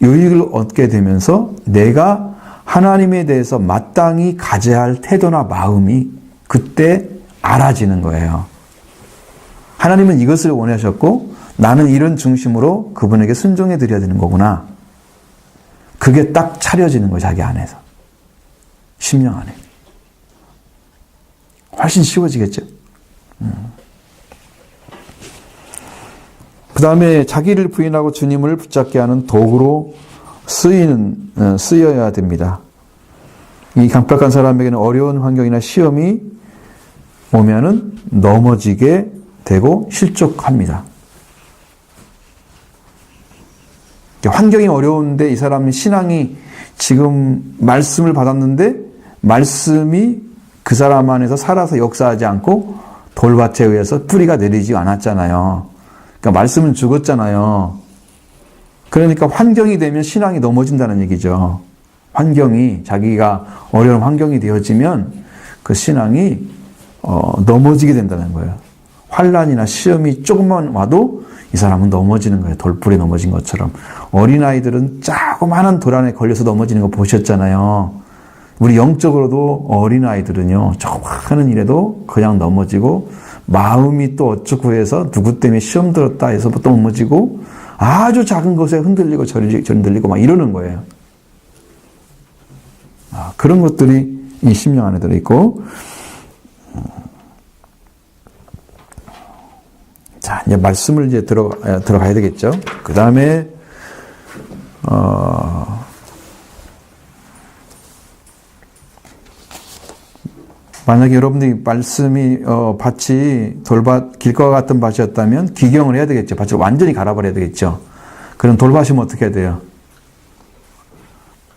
유익을 얻게 되면서 내가 하나님에 대해서 마땅히 가져야 할 태도나 마음이 그때 알아지는 거예요. 하나님은 이것을 원하셨고 나는 이런 중심으로 그분에게 순종해 드려야 되는 거구나. 그게 딱 차려지는 거예요. 자기 안에서. 심령 안에. 훨씬 쉬워지겠죠. 그 다음에 자기를 부인하고 주님을 붙잡게 하는 도구로 쓰여야 됩니다. 이 강팍한 사람에게는 어려운 환경이나 시험이 오면은 넘어지게 되고 실족합니다. 환경이 어려운데 이 사람이 신앙이 지금 말씀을 받았는데 말씀이 그 사람 안에서 살아서 역사하지 않고 돌밭에 의해서 뿌리가 내리지 않았잖아요. 그러니까 말씀은 죽었잖아요. 그러니까 환경이 되면 신앙이 넘어진다는 얘기죠. 환경이 자기가 어려운 환경이 되어지면 그 신앙이 넘어지게 된다는 거예요. 환난이나 시험이 조금만 와도 이 사람은 넘어지는 거예요. 돌불에 넘어진 것처럼. 어린아이들은 조그마한 돌 안에 걸려서 넘어지는 거 보셨잖아요. 우리 영적으로도 어린아이들은요. 조그마한 일에도 그냥 넘어지고 마음이 또 어쩌고 해서 누구 때문에 시험 들었다 해서 또 넘어지고 아주 작은 것에 흔들리고 흔들리고 막 이러는 거예요. 그런 것들이 이 심령 안에 들어있고 자, 이제 말씀을 이제 들어가야 되겠죠. 그 다음에, 만약에 여러분들이 말씀이, 밭이 돌밭, 길과 같은 밭이었다면 기경을 해야 되겠죠. 밭을 완전히 갈아버려야 되겠죠. 그럼 돌밭이면 어떻게 해야 돼요?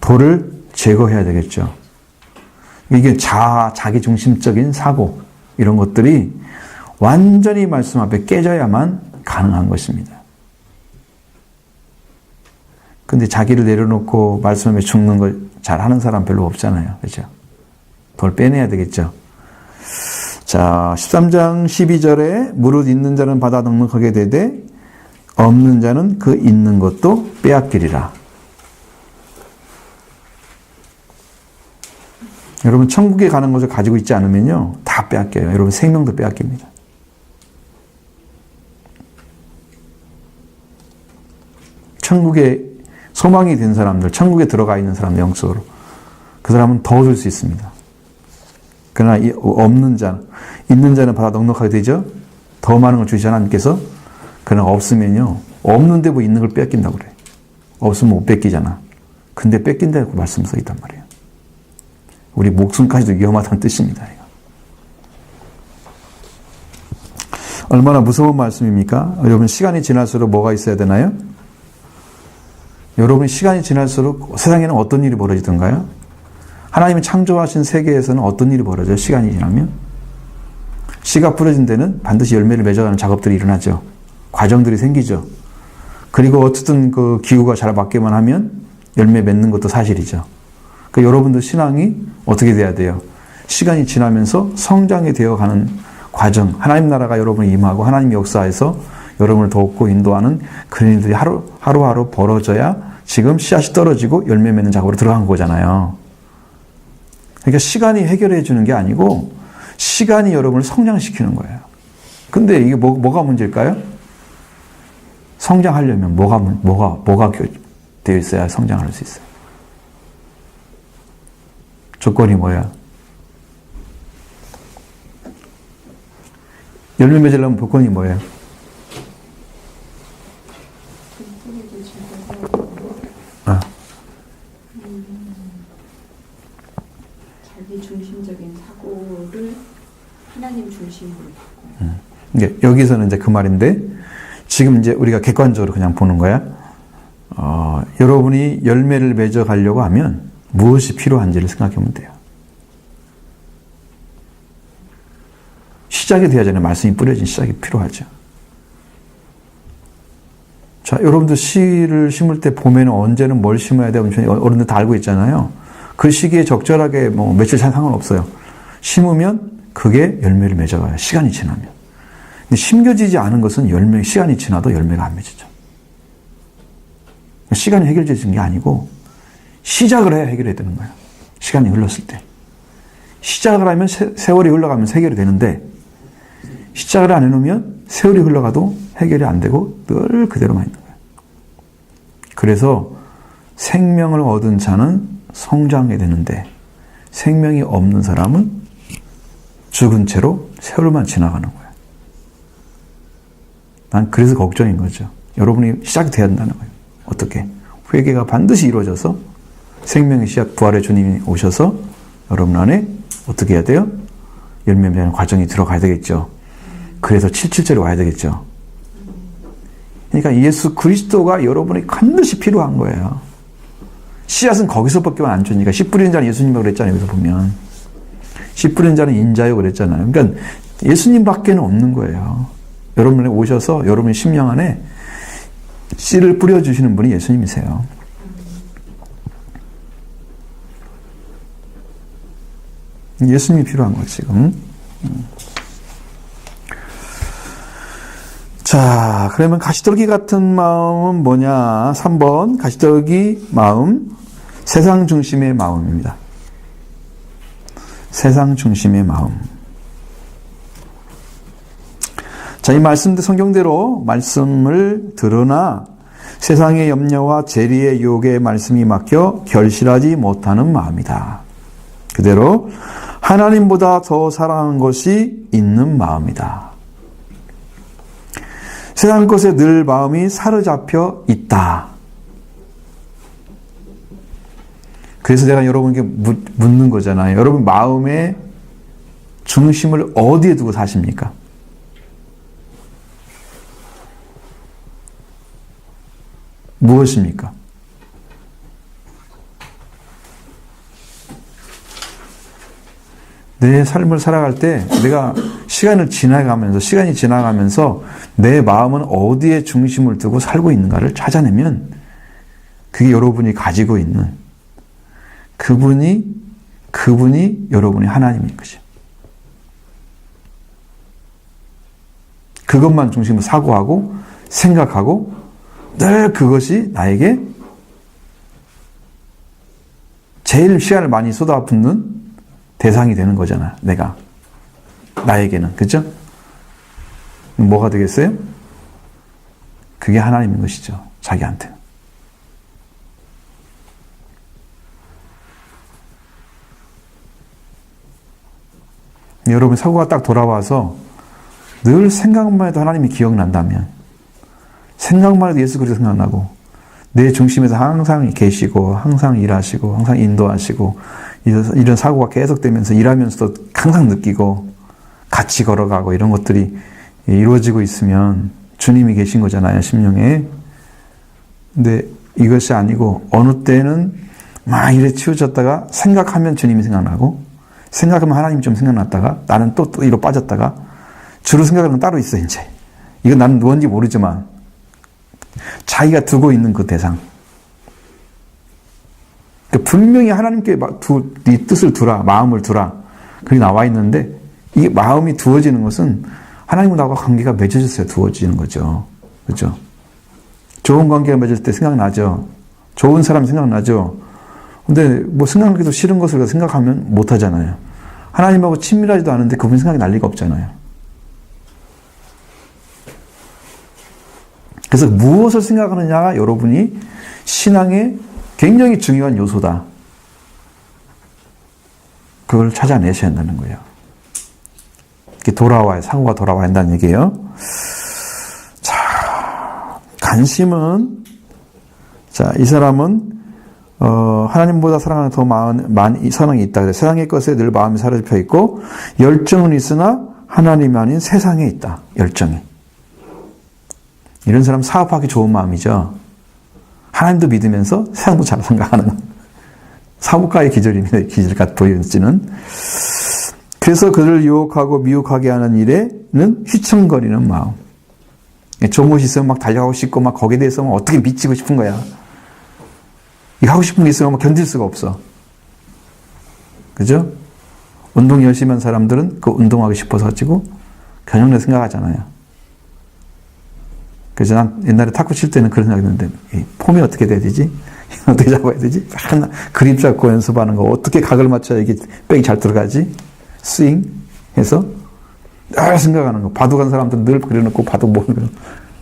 돌을 제거해야 되겠죠. 이게 자기 중심적인 사고, 이런 것들이 완전히 말씀 앞에 깨져야만 가능한 것입니다. 근데 자기를 내려놓고 말씀 앞에 죽는 걸 잘하는 사람 별로 없잖아요. 그렇죠? 돌 빼내야 되겠죠. 자, 13장 12절에 무릇 있는 자는 받아 넉넉하게 되되 없는 자는 그 있는 것도 빼앗기리라. 여러분 천국에 가는 것을 가지고 있지 않으면요 다 빼앗겨요. 여러분 생명도 빼앗깁니다. 천국에 소망이 된 사람들, 천국에 들어가 있는 사람 영적으로 그 사람은 더 얻을 수 있습니다. 그러나 이 없는 자, 있는 자는 받아 넉넉하게 되죠. 더 많은 걸 주시지 하나님께서. 그러나 없으면요 없는데 뭐 있는 걸 뺏긴다고 그래. 없으면 못 뺏기잖아. 근데 뺏긴다고 말씀 써 있단 말이에요. 우리 목숨까지도 위험하다는 뜻입니다. 이거. 얼마나 무서운 말씀입니까? 여러분 시간이 지날수록 뭐가 있어야 되나요? 여러분 시간이 지날수록 세상에는 어떤 일이 벌어지던가요? 하나님이 창조하신 세계에서는 어떤 일이 벌어져요? 시간이 지나면? 씨가 뿌려진 데는 반드시 열매를 맺어가는 작업들이 일어나죠. 과정들이 생기죠. 그리고 어쨌든 그 기후가 잘 맞게만 하면 열매 맺는 것도 사실이죠. 그러니까 여러분도 신앙이 어떻게 돼야 돼요? 시간이 지나면서 성장이 되어가는 과정, 하나님 나라가 여러분을 임하고 하나님 역사에서 여러분을 돕고 인도하는 그런 일들이 하루하루 벌어져야 지금 씨앗이 떨어지고 열매 맺는 작업으로 들어간 거잖아요. 그러니까 시간이 해결해 주는 게 아니고 시간이 여러분을 성장시키는 거예요. 근데 이게 뭐가 문제일까요? 성장하려면 뭐가 되어 있어야 성장할 수 있어요. 조건이 뭐야? 열매 맺으려면 조건이 뭐예요? 자기 중심적인 사고를 하나님 중심으로 바꿔요. 여기서는 이제 그 말인데 지금 이제 우리가 객관적으로 그냥 보는 거야. 여러분이 열매를 맺어 가려고 하면 무엇이 필요한지를 생각해보면 돼요. 시작이 돼야 잖아요. 말씀이 뿌려진 시작이 필요하죠. 자, 여러분들 씨를 심을 때 봄에는 언제는 뭘 심어야 되고 어른들 다 알고 있잖아요. 그 시기에 적절하게 뭐 며칠 상관없어요. 심으면 그게 열매를 맺어가요. 시간이 지나면. 근데 심겨지지 않은 것은 시간이 지나도 열매가 안 맺어져. 시간이 해결되는 게 아니고 시작을 해야 해결이 되는 거예요. 시간이 흘렀을 때. 시작을 하면 세월이 흘러가면서 해결이 되는데 시작을 안 해놓으면 세월이 흘러가도 해결이 안 되고 늘 그대로만 있는 거예요. 그래서 생명을 얻은 자는 성장하게 되는데 생명이 없는 사람은 죽은 채로 세월만 지나가는 거예요. 난 그래서 걱정인 거죠. 여러분이 시작이 돼야 한다는 거예요. 어떻게? 회개가 반드시 이루어져서 생명의 씨앗 부활의 주님이 오셔서 여러분 안에 어떻게 해야 돼요? 열매 맺는 과정이 들어가야 되겠죠. 그래서 777절에 와야 되겠죠. 그러니까 예수 그리스도가 여러분이 반드시 필요한 거예요. 씨앗은 거기서밖에 안 주니까 씨 뿌리는 자는 예수님이라고 그랬잖아요. 여기서 보면 씨 뿌리는 자는 인자요 그랬잖아요. 그러니까 예수님밖에는 없는 거예요. 여러분이 오셔서 여러분의 심령 안에 씨를 뿌려주시는 분이 예수님이세요. 예수님이 필요한 거예요, 지금. 자, 그러면 가시떨기 같은 마음은 뭐냐? 3번, 가시떨기 마음, 세상 중심의 마음입니다. 세상 중심의 마음. 자, 이 말씀대 성경대로 말씀을 들으나 세상의 염려와 재리의 유혹에 말씀이 막혀 결실하지 못하는 마음이다. 그대로 하나님보다 더 사랑하는 것이 있는 마음이다. 세상 것에 늘 마음이 사로잡혀 있다. 그래서 내가 여러분께 묻는 거잖아요. 여러분 마음의 중심을 어디에 두고 사십니까? 무엇입니까? 내 삶을 살아갈 때 내가 시간이 지나가면서 내 마음은 어디에 중심을 두고 살고 있는가를 찾아내면 그게 여러분이 가지고 있는 그분이 여러분의 하나님인 거죠. 그것만 중심으로 사고하고 생각하고 늘 그것이 나에게 제일 시간을 많이 쏟아붓는 대상이 되는 거잖아, 내가. 나에게는. 그죠? 뭐가 되겠어요? 그게 하나님인 것이죠. 자기한테. 여러분 사고가 딱 돌아와서 늘 생각만 해도 하나님이 기억난다면 생각만 해도 예수 그리스도 생각나고 내 중심에서 항상 계시고 항상 일하시고 항상 인도하시고 이런 사고가 계속되면서 일하면서도 항상 느끼고 같이 걸어가고 이런 것들이 이루어지고 있으면 주님이 계신 거잖아요, 심령에. 근데 이것이 아니고 어느 때는 막 이래 치우쳤다가 생각하면 주님이 생각나고 생각하면 하나님이 좀 생각났다가 나는 또 이로 빠졌다가 주로 생각하는 건 따로 있어 이제. 이건 나는 뭔지 모르지만 자기가 두고 있는 그 대상. 그러니까 분명히 하나님께 네 뜻을 두라, 마음을 두라. 그게 나와 있는데 이게 마음이 두어지는 것은 하나님과 나와 관계가 맺어졌어요. 두어지는 거죠. 그렇죠? 좋은 관계가 맺어질 때 생각나죠. 좋은 사람 생각나죠. 근데 뭐 생각하기도 싫은 것을 생각하면 못 하잖아요. 하나님하고 친밀하지도 않은데 그분 생각이 날 리가 없잖아요. 그래서 무엇을 생각하느냐가 여러분이 신앙의 굉장히 중요한 요소다. 그걸 찾아내셔야 한다는 거예요. 이렇게 사고가 돌아와야 한다는 얘기예요. 자, 관심은, 자, 이 사람은, 하나님보다 사랑하는 더 많은 사랑이 있다. 그래서 세상의 것에 늘 마음이 사로잡혀 있고, 열정은 있으나 하나님이 아닌 세상에 있다. 열정이. 이런 사람 사업하기 좋은 마음이죠. 하나님도 믿으면서 세상도 잘 생각하는. 사복가의 기절입니다. 기절같이 보여지는. 그래서 그를 유혹하고 미혹하게 하는 일에는 휘청거리는 마음. 좋은 것이 있으면 막 달려가고 싶고 막 거기에 대해서 막 어떻게 미치고 싶은 거야. 이거 하고 싶은 게 있으면 막 견딜 수가 없어. 그죠? 운동 열심히 한 사람들은 그 운동하고 싶어서 가지고 겨냥내 생각하잖아요. 그래서 난 옛날에 탁구 칠 때는 그런 생각했는데 폼이 어떻게 돼야 되지? 어떻게 잡아야 되지? 그립 잡고 연습하는 거 어떻게 각을 맞춰야 이게 백이 잘 들어가지? 스윙 해서 늘 생각하는 거. 바둑 한 사람들은 늘 그려놓고 바둑 보는 거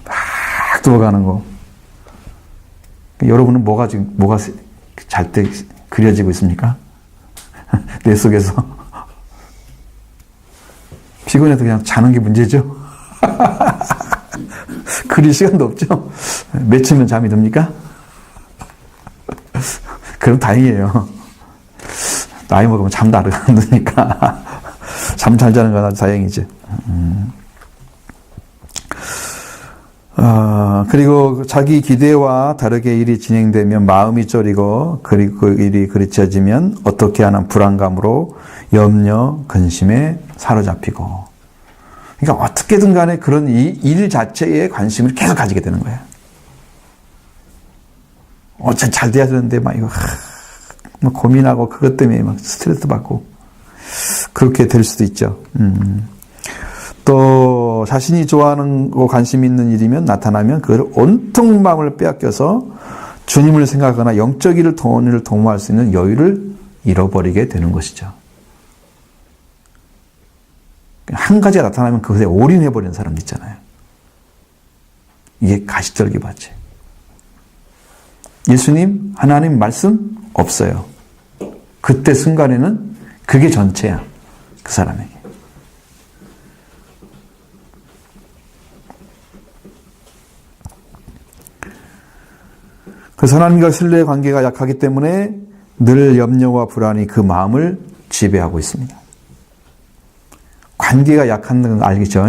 막 들어가는 거. 여러분은 뭐가 잘 때 그려지고 있습니까? 내 속에서. 피곤해도 그냥 자는 게 문제죠? 그릴 시간도 없죠? 맺히면 잠이 듭니까? 그럼 다행이에요. 나이 먹으면 잠도 안 드니까. 잠 잘 자는 건 아주 다행이죠. 그리고 자기 기대와 다르게 일이 진행되면 마음이 쫄이고 그리고 그 일이 그르쳐지면 어떻게 하는 불안감으로 염려, 근심에 사로잡히고 그러니까 어떻게든 간에 그런 일 자체에 관심을 계속 가지게 되는 거예요. 잘 돼야 되는데 막 이거 막 고민하고 그것 때문에 막 스트레스 받고 그렇게 될 수도 있죠. 또 자신이 좋아하는 거 관심 있는 일이면 나타나면 그걸 온통 마음을 빼앗겨서 주님을 생각하거나 영적 일을 도모할 수 있는 여유를 잃어버리게 되는 것이죠. 한 가지가 나타나면 그것에 올인해버리는 사람도 있잖아요. 이게 가시떨기밭이. 예수님, 하나님 말씀 없어요. 그때 순간에는 그게 전체야. 그 사람에게. 그래서 하나님과 신뢰의 관계가 약하기 때문에 늘 염려와 불안이 그 마음을 지배하고 있습니다. 관계가 약한 건 알겠죠?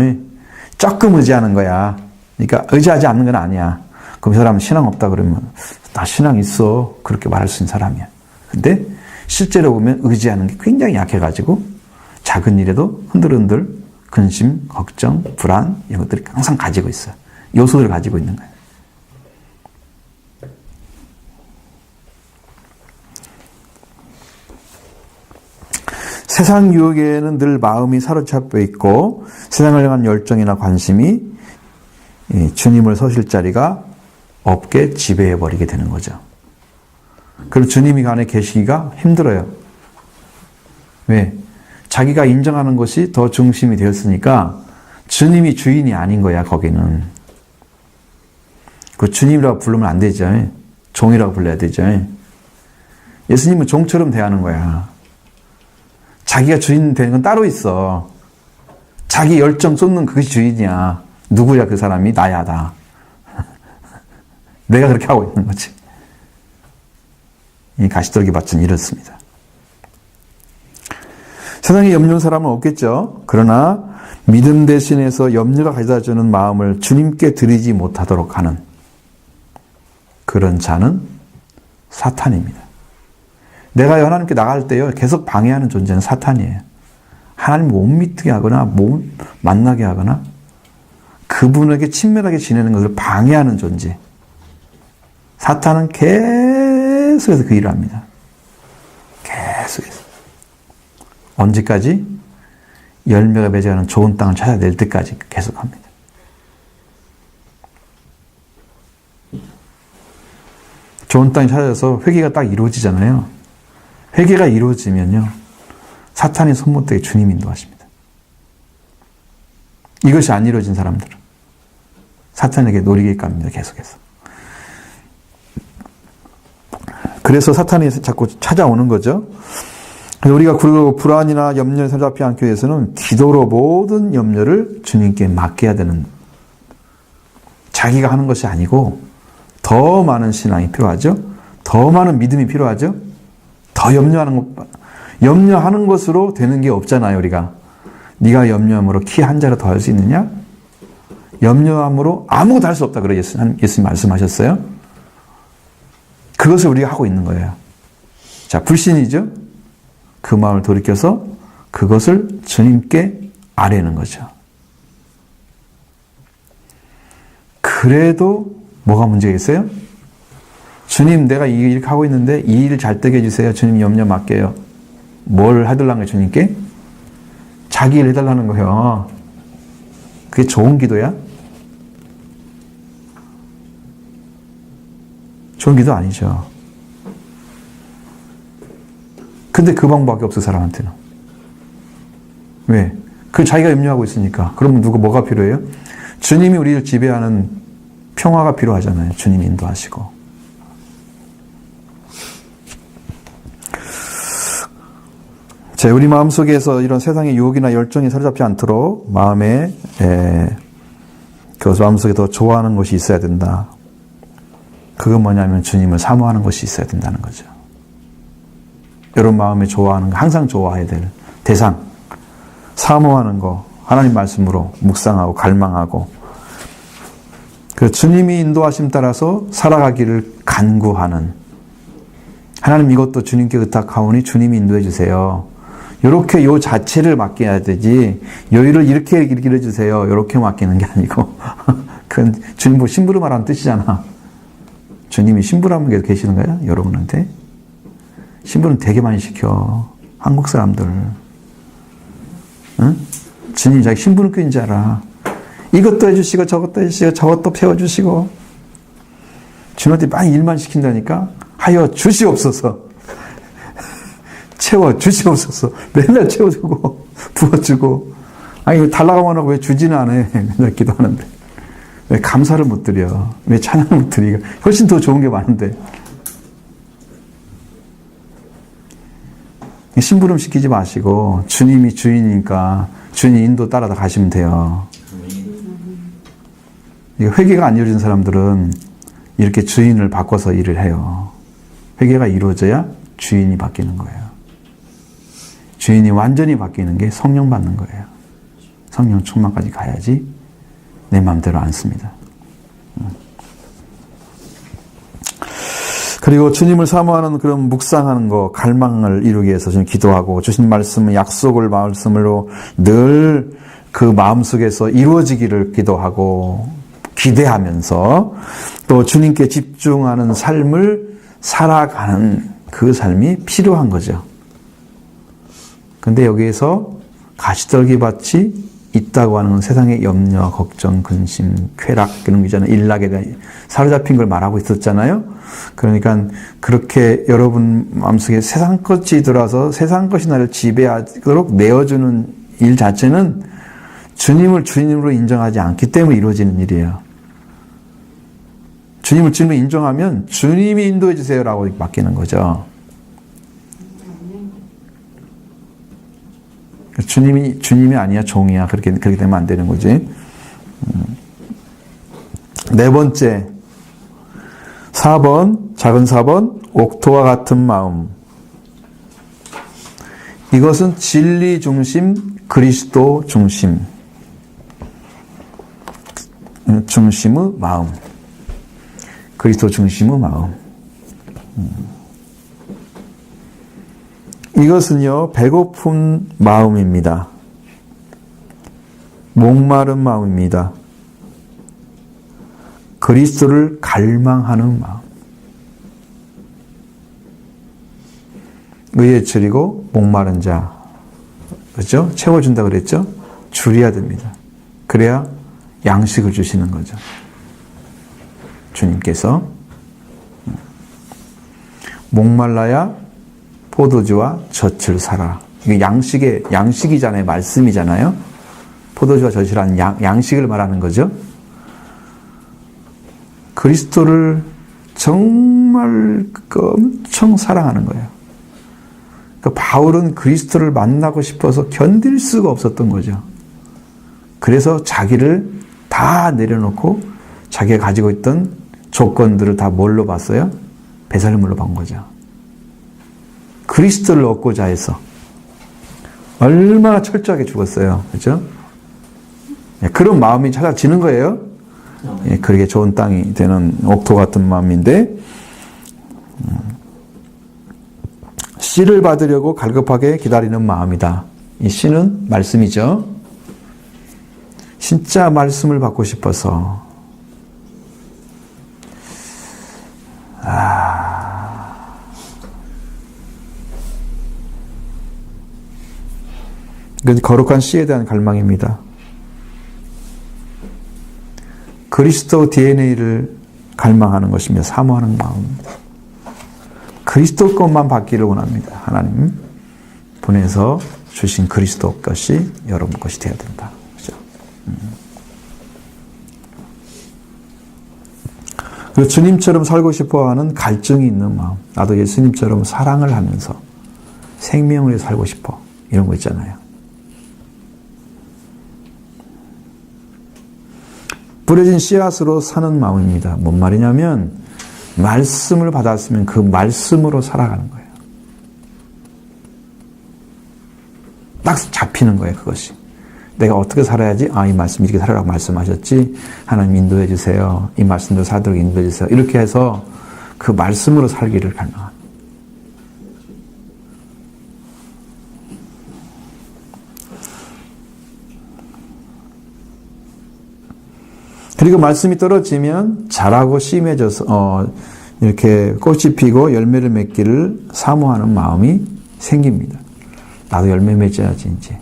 조금 의지하는 거야. 그러니까 의지하지 않는 건 아니야. 그럼 이 사람은 신앙 없다 그러면 나 신앙 있어. 그렇게 말할 수 있는 사람이야. 근데 실제로 보면 의지하는 게 굉장히 약해가지고 작은 일에도 흔들흔들 근심, 걱정, 불안 이런 것들이 항상 가지고 있어요. 요소들을 가지고 있는 거예요. 세상 유혹에는 늘 마음이 사로잡혀 있고 세상을 향한 열정이나 관심이 주님을 서실 자리가 없게 지배해버리게 되는 거죠. 그럼 주님이 안에 계시기가 힘들어요. 왜? 자기가 인정하는 것이 더 중심이 되었으니까 주님이 주인이 아닌 거야, 거기는. 그 주님이라고 부르면 안 되죠. 종이라고 불러야 되죠. 예수님은 종처럼 대하는 거야. 자기가 주인 되는 건 따로 있어. 자기 열정 쏟는 그것이 주인이야. 누구야 그 사람이? 나야 다. 내가 그렇게 하고 있는 거지. 이 가시떨기 밭은 이렇습니다. 세상에 염려한 사람은 없겠죠. 그러나 믿음 대신해서 염려가 가져다주는 마음을 주님께 드리지 못하도록 하는 그런 자는 사탄입니다. 내가 하나님께 나갈 때요 계속 방해하는 존재는 사탄이에요. 하나님 못 믿게 하거나 못 만나게 하거나 그분에게 친밀하게 지내는 것을 방해하는 존재. 사탄은 계속해서 그 일을 합니다. 계속해서. 언제까지? 열매가 맺어가는 좋은 땅을 찾아낼 때까지 계속합니다. 좋은 땅이 찾아져서 회개가 딱 이루어지잖아요. 회개가 이루어지면요. 사탄의 손못대에 주님 인도하십니다. 이것이 안 이루어진 사람들은 사탄에게 노리게 갑니다. 계속해서. 그래서 사탄이 자꾸 찾아오는 거죠. 그래서 우리가 불안이나 염려에 사로잡지 않기 위해서는 기도로 모든 염려를 주님께 맡겨야 되는, 자기가 하는 것이 아니고 더 많은 신앙이 필요하죠. 더 많은 믿음이 필요하죠. 더 염려하는 것으로 되는 게 없잖아요. 우리가 네가 염려함으로 키 한 자루 더 할 수 있느냐? 염려함으로 아무것도 할 수 없다. 그래 예수님 말씀하셨어요. 그것을 우리가 하고 있는 거예요. 자, 불신이죠. 그 마음을 돌이켜서 그것을 주님께 아뢰는 거죠. 그래도 뭐가 문제겠어요? 주님, 내가 이 일 하고 있는데 이 일 잘 되게 해주세요. 주님 염려 맡겨요. 뭘 해달라는 거예요, 주님께? 자기 일 해달라는 거예요. 그게 좋은 기도야? 좋은 기도 아니죠. 근데 그 방법밖에 없어, 사람한테는. 왜? 그 자기가 염려하고 있으니까. 그러면 뭐가 필요해요? 주님이 우리를 지배하는 평화가 필요하잖아요. 주님이 인도하시고. 자, 우리 마음속에서 이런 세상의 유혹이나 열정이 사로잡지 않도록 마음에 그 마음속에 더 좋아하는 것이 있어야 된다. 그건 뭐냐면 주님을 사모하는 것이 있어야 된다는 거죠. 여러분 마음에 좋아하는 거, 항상 좋아해야 될 대상, 사모하는 거, 하나님 말씀으로 묵상하고 갈망하고 그 주님이 인도하심 따라서 살아가기를 간구하는, 하나님 이것도 주님께 의탁하오니 주님이 인도해 주세요. 이렇게 요 자체를 맡겨야 되지, 요 일을 이렇게 일해 주세요. 이렇게 맡기는 게 아니고 그건 주님 뭐 심부름하라는 뜻이잖아. 주님이 심부름하는 게 계시는 거야? 여러분한테? 심부름 되게 많이 시켜. 한국 사람들. 응? 주님이 자기 심부름꾼인 줄 알아. 이것도 해주시고 저것도 해주시고 저것도 배워주시고 주님한테 많이 일만 시킨다니까. 하여 주시옵소서. 채워 주시옵소서. 맨날 채워주고 부어주고. 아니 달라고 하고 왜 주지는 않아. 맨날 기도하는데. 왜 감사를 못 드려. 왜 찬양을 못 드리고. 훨씬 더 좋은 게 많은데. 심부름 시키지 마시고 주님이 주인이니까 주님 인도 따라 가시면 돼요. 회개가 안 이루어진 사람들은 이렇게 주인을 바꿔서 일을 해요. 회개가 이루어져야 주인이 바뀌는 거예요. 주인이 완전히 바뀌는 게 성령 받는 거예요. 성령 충만까지 가야지 내 마음대로 안 씁니다. 그리고 주님을 사모하는 그런 묵상하는 거, 갈망을 이루기 위해서 좀 기도하고 주신 말씀은 약속을 말씀으로 늘 그 마음속에서 이루어지기를 기도하고 기대하면서 또 주님께 집중하는 삶을 살아가는 그 삶이 필요한 거죠. 근데 여기에서 가시떨기밭이 있다고 하는 건 세상의 염려, 걱정, 근심, 쾌락 이런 게 있잖아요. 일락에 대한 사로잡힌 걸 말하고 있었잖아요. 그러니까 그렇게 여러분 마음속에 세상 것이 들어와서 세상 것이 나를 지배하도록 내어주는 일 자체는 주님을 주님으로 인정하지 않기 때문에 이루어지는 일이에요. 주님을 주님으로 인정하면 주님이 인도해 주세요라고 맡기는 거죠. 주님이 아니야 종이야. 그렇게 되면 안 되는 거지. 네 번째 4번 작은 4번 옥토와 같은 마음. 이것은 진리 중심, 그리스도 중심. 중심의 마음. 그리스도 중심의 마음. 이것은요, 배고픈 마음입니다. 목마른 마음입니다. 그리스도를 갈망하는 마음. 의에 줄이고 목마른 자. 그렇죠? 채워준다 그랬죠? 줄여야 됩니다. 그래야 양식을 주시는 거죠. 주님께서. 목말라야 포도주와 젖을 사라. 이게 양식이잖아요. 말씀이잖아요. 포도주와 젖이라는 양식을 말하는 거죠. 그리스도를 정말 엄청 사랑하는 거예요. 그러니까 바울은 그리스도를 만나고 싶어서 견딜 수가 없었던 거죠. 그래서 자기를 다 내려놓고 자기가 가지고 있던 조건들을 다 뭘로 봤어요? 배설물로 본 거죠. 그리스도를 얻고자 해서 얼마나 철저하게 죽었어요. 그렇죠? 그런 마음이 찾아지는 거예요. 그렇게 좋은 땅이 되는 옥토 같은 마음인데 씨를 받으려고 갈급하게 기다리는 마음이다. 이 씨는 말씀이죠. 진짜 말씀을 받고 싶어서 이건 거룩한 씨에 대한 갈망입니다. 그리스도 DNA를 갈망하는 것이며 사모하는 마음입니다. 그리스도 것만 받기를 원합니다. 하나님 보내서 주신 그리스도 것이 여러분 것이 되어야 된다. 그렇죠? 그리고 주님처럼 살고 싶어하는 갈증이 있는 마음. 나도 예수님처럼 사랑을 하면서 생명을 위해 살고 싶어. 이런 거 있잖아요. 뿌려진 씨앗으로 사는 마음입니다. 뭔 말이냐면 말씀을 받았으면 그 말씀으로 살아가는 거예요. 딱 잡히는 거예요, 그것이. 내가 어떻게 살아야지? 이 말씀 이렇게 살아라고 말씀하셨지? 하나님 인도해 주세요. 이 말씀대로 살도록 인도해 주세요. 이렇게 해서 그 말씀으로 살기를 갈망합니다. 그리고 말씀이 떨어지면 자라고 심해져서 이렇게 꽃이 피고 열매를 맺기를 사모하는 마음이 생깁니다. 나도 열매 맺어야지 이제.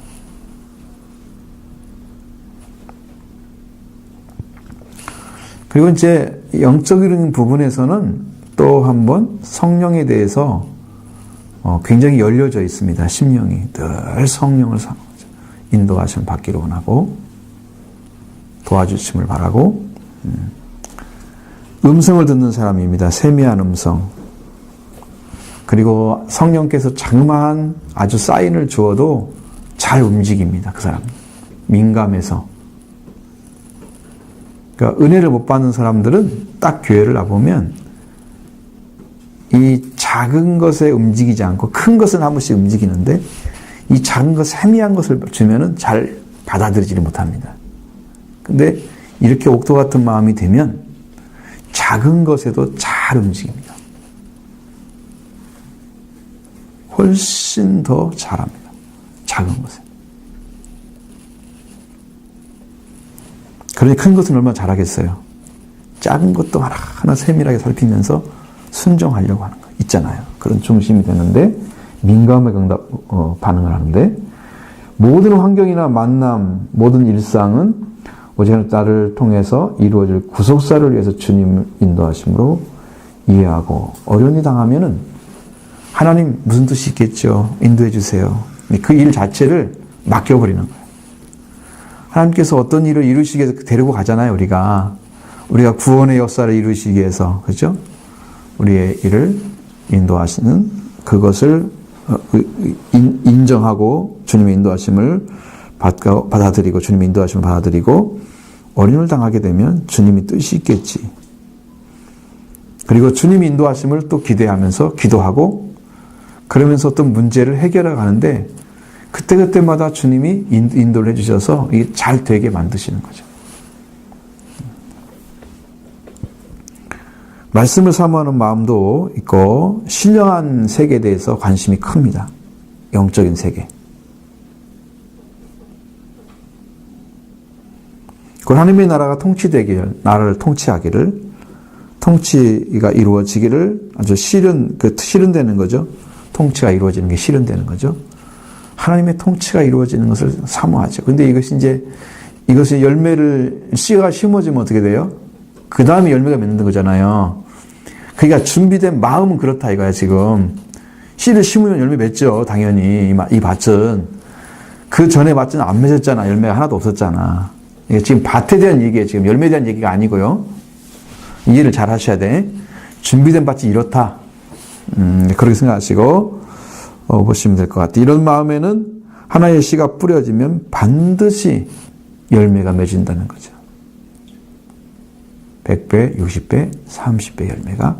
그리고 이제 영적인 부분에서는 또 한번 성령에 대해서 굉장히 열려져 있습니다. 심령이 늘 성령을 인도하심을 받기를 원하고 도와주심을 바라고 음성을 듣는 사람입니다. 세미한 음성. 그리고 성령께서 자그마한 아주 사인을 주어도 잘 움직입니다. 그 사람. 민감해서. 그러니까 은혜를 못 받는 사람들은 딱 교회를 나보면 이 작은 것에 움직이지 않고 큰 것은 한 번씩 움직이는데 이 작은 것, 세미한 것을 주면은 잘 받아들이지 못합니다. 근데 이렇게 옥토 같은 마음이 되면 작은 것에도 잘 움직입니다. 훨씬 더 잘합니다. 작은 것에. 그러니 큰 것은 얼마나 잘하겠어요. 작은 것도 하나하나 세밀하게 살피면서 순종하려고 하는 거 있잖아요. 그런 중심이 되는데 민감하게 반응을 하는데 모든 환경이나 만남, 모든 일상은 오직 나를 통해서 이루어질 구속사를 위해서 주님 인도하심으로 이해하고 어려움이 당하면은 하나님 무슨 뜻이 있겠죠? 인도해 주세요. 그 일 자체를 맡겨버리는 거예요. 하나님께서 어떤 일을 이루시기 위해서 데리고 가잖아요. 우리가 구원의 역사를 이루시기 위해서 그렇죠? 우리의 일을 인도하시는 그것을 인정하고 주님의 인도하심을 받아들이고 주님의 인도하심을 받아들이고 어려움을 당하게 되면 주님이 뜻이 있겠지. 그리고 주님이 인도하심을 또 기대하면서 기도하고 그러면서 어떤 문제를 해결해 가는데 그때그때마다 주님이 인도를 해주셔서 이게 잘 되게 만드시는 거죠. 말씀을 사모하는 마음도 있고 신령한 세계에 대해서 관심이 큽니다. 영적인 세계. 그 하나님의 나라가 통치되기를, 나라를 통치하기를, 통치가 이루어지기를 아주 실현되는 거죠. 통치가 이루어지는 게 실현되는 거죠. 하나님의 통치가 이루어지는 것을 사모하죠. 근데 이것이 열매를, 씨가 심어지면 어떻게 돼요? 그 다음에 열매가 맺는 거잖아요. 그러니까 준비된 마음은 그렇다 이거야, 지금. 씨를 심으면 열매 맺죠, 당연히. 이 밭은. 그 전에 밭은 안 맺었잖아. 열매가 하나도 없었잖아. 이게 지금 밭에 대한 얘기예요. 지금 열매에 대한 얘기가 아니고요. 이해를 잘 하셔야 돼. 준비된 밭이 이렇다. 그렇게 생각하시고 보시면 될 것 같아요. 이런 마음에는 하나의 씨가 뿌려지면 반드시 열매가 맺어진다는 거죠. 100배, 60배, 30배 열매가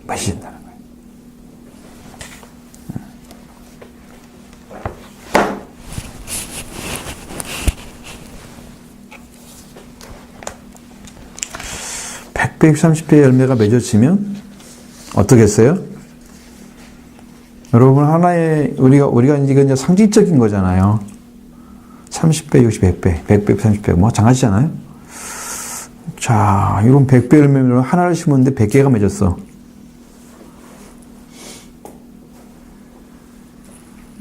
맺어진다는 거예요. 100배, 30배 열매가 맺어지면 어떻겠어요? 여러분, 하나의, 우리가 이제 상징적인 거잖아요. 30배, 60, 100배, 100배, 30배, 뭐, 장아찌잖아요? 자, 이런 100배를 맺으면 하나를 심었는데 100개가 맺었어.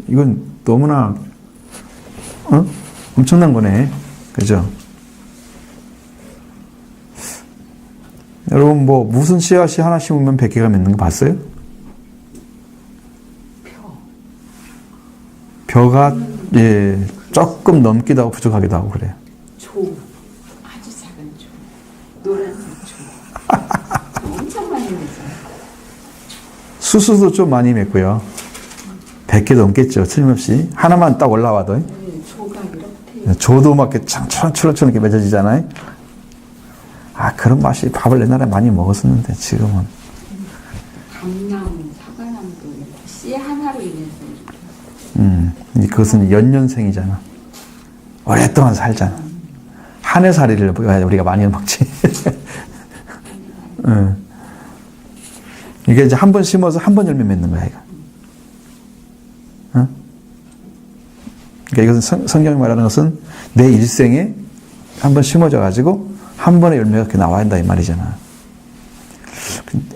이건 너무나, 엄청난 거네. 그죠? 여러분, 뭐, 무슨 씨앗이 하나 심으면 100개가 맺는 거 봤어요? 벼가, 예, 조금 넘기도 하고 부족하기도 하고 그래요. 조, 아주 작은 조, 노란색 조. 엄청 많이 맺어요. 수수도 좀 많이 맺고요. 100개 넘겠죠. 틀림없이. 하나만 딱 올라와도. 조가 이렇게. 조도 막 이렇게 초록초록 이렇게 맺어지잖아요. 아, 그런 맛이 밥을 옛날에 많이 먹었었는데, 지금은. 감나무, 사과나무도 이렇게 씨 하나로 인해서 이렇게. 그것은 연년생이잖아. 오랫동안 살잖아. 한 해 살이를 우리가 많이 먹지. 이게 이제 한 번 심어서 한 번 열매 맺는 거야, 이거. 그러니까 이것은 성경이 말하는 것은 내 일생에 한 번 심어져 가지고 한 번에 열매가 이렇게 나와야 한다 이 말이잖아.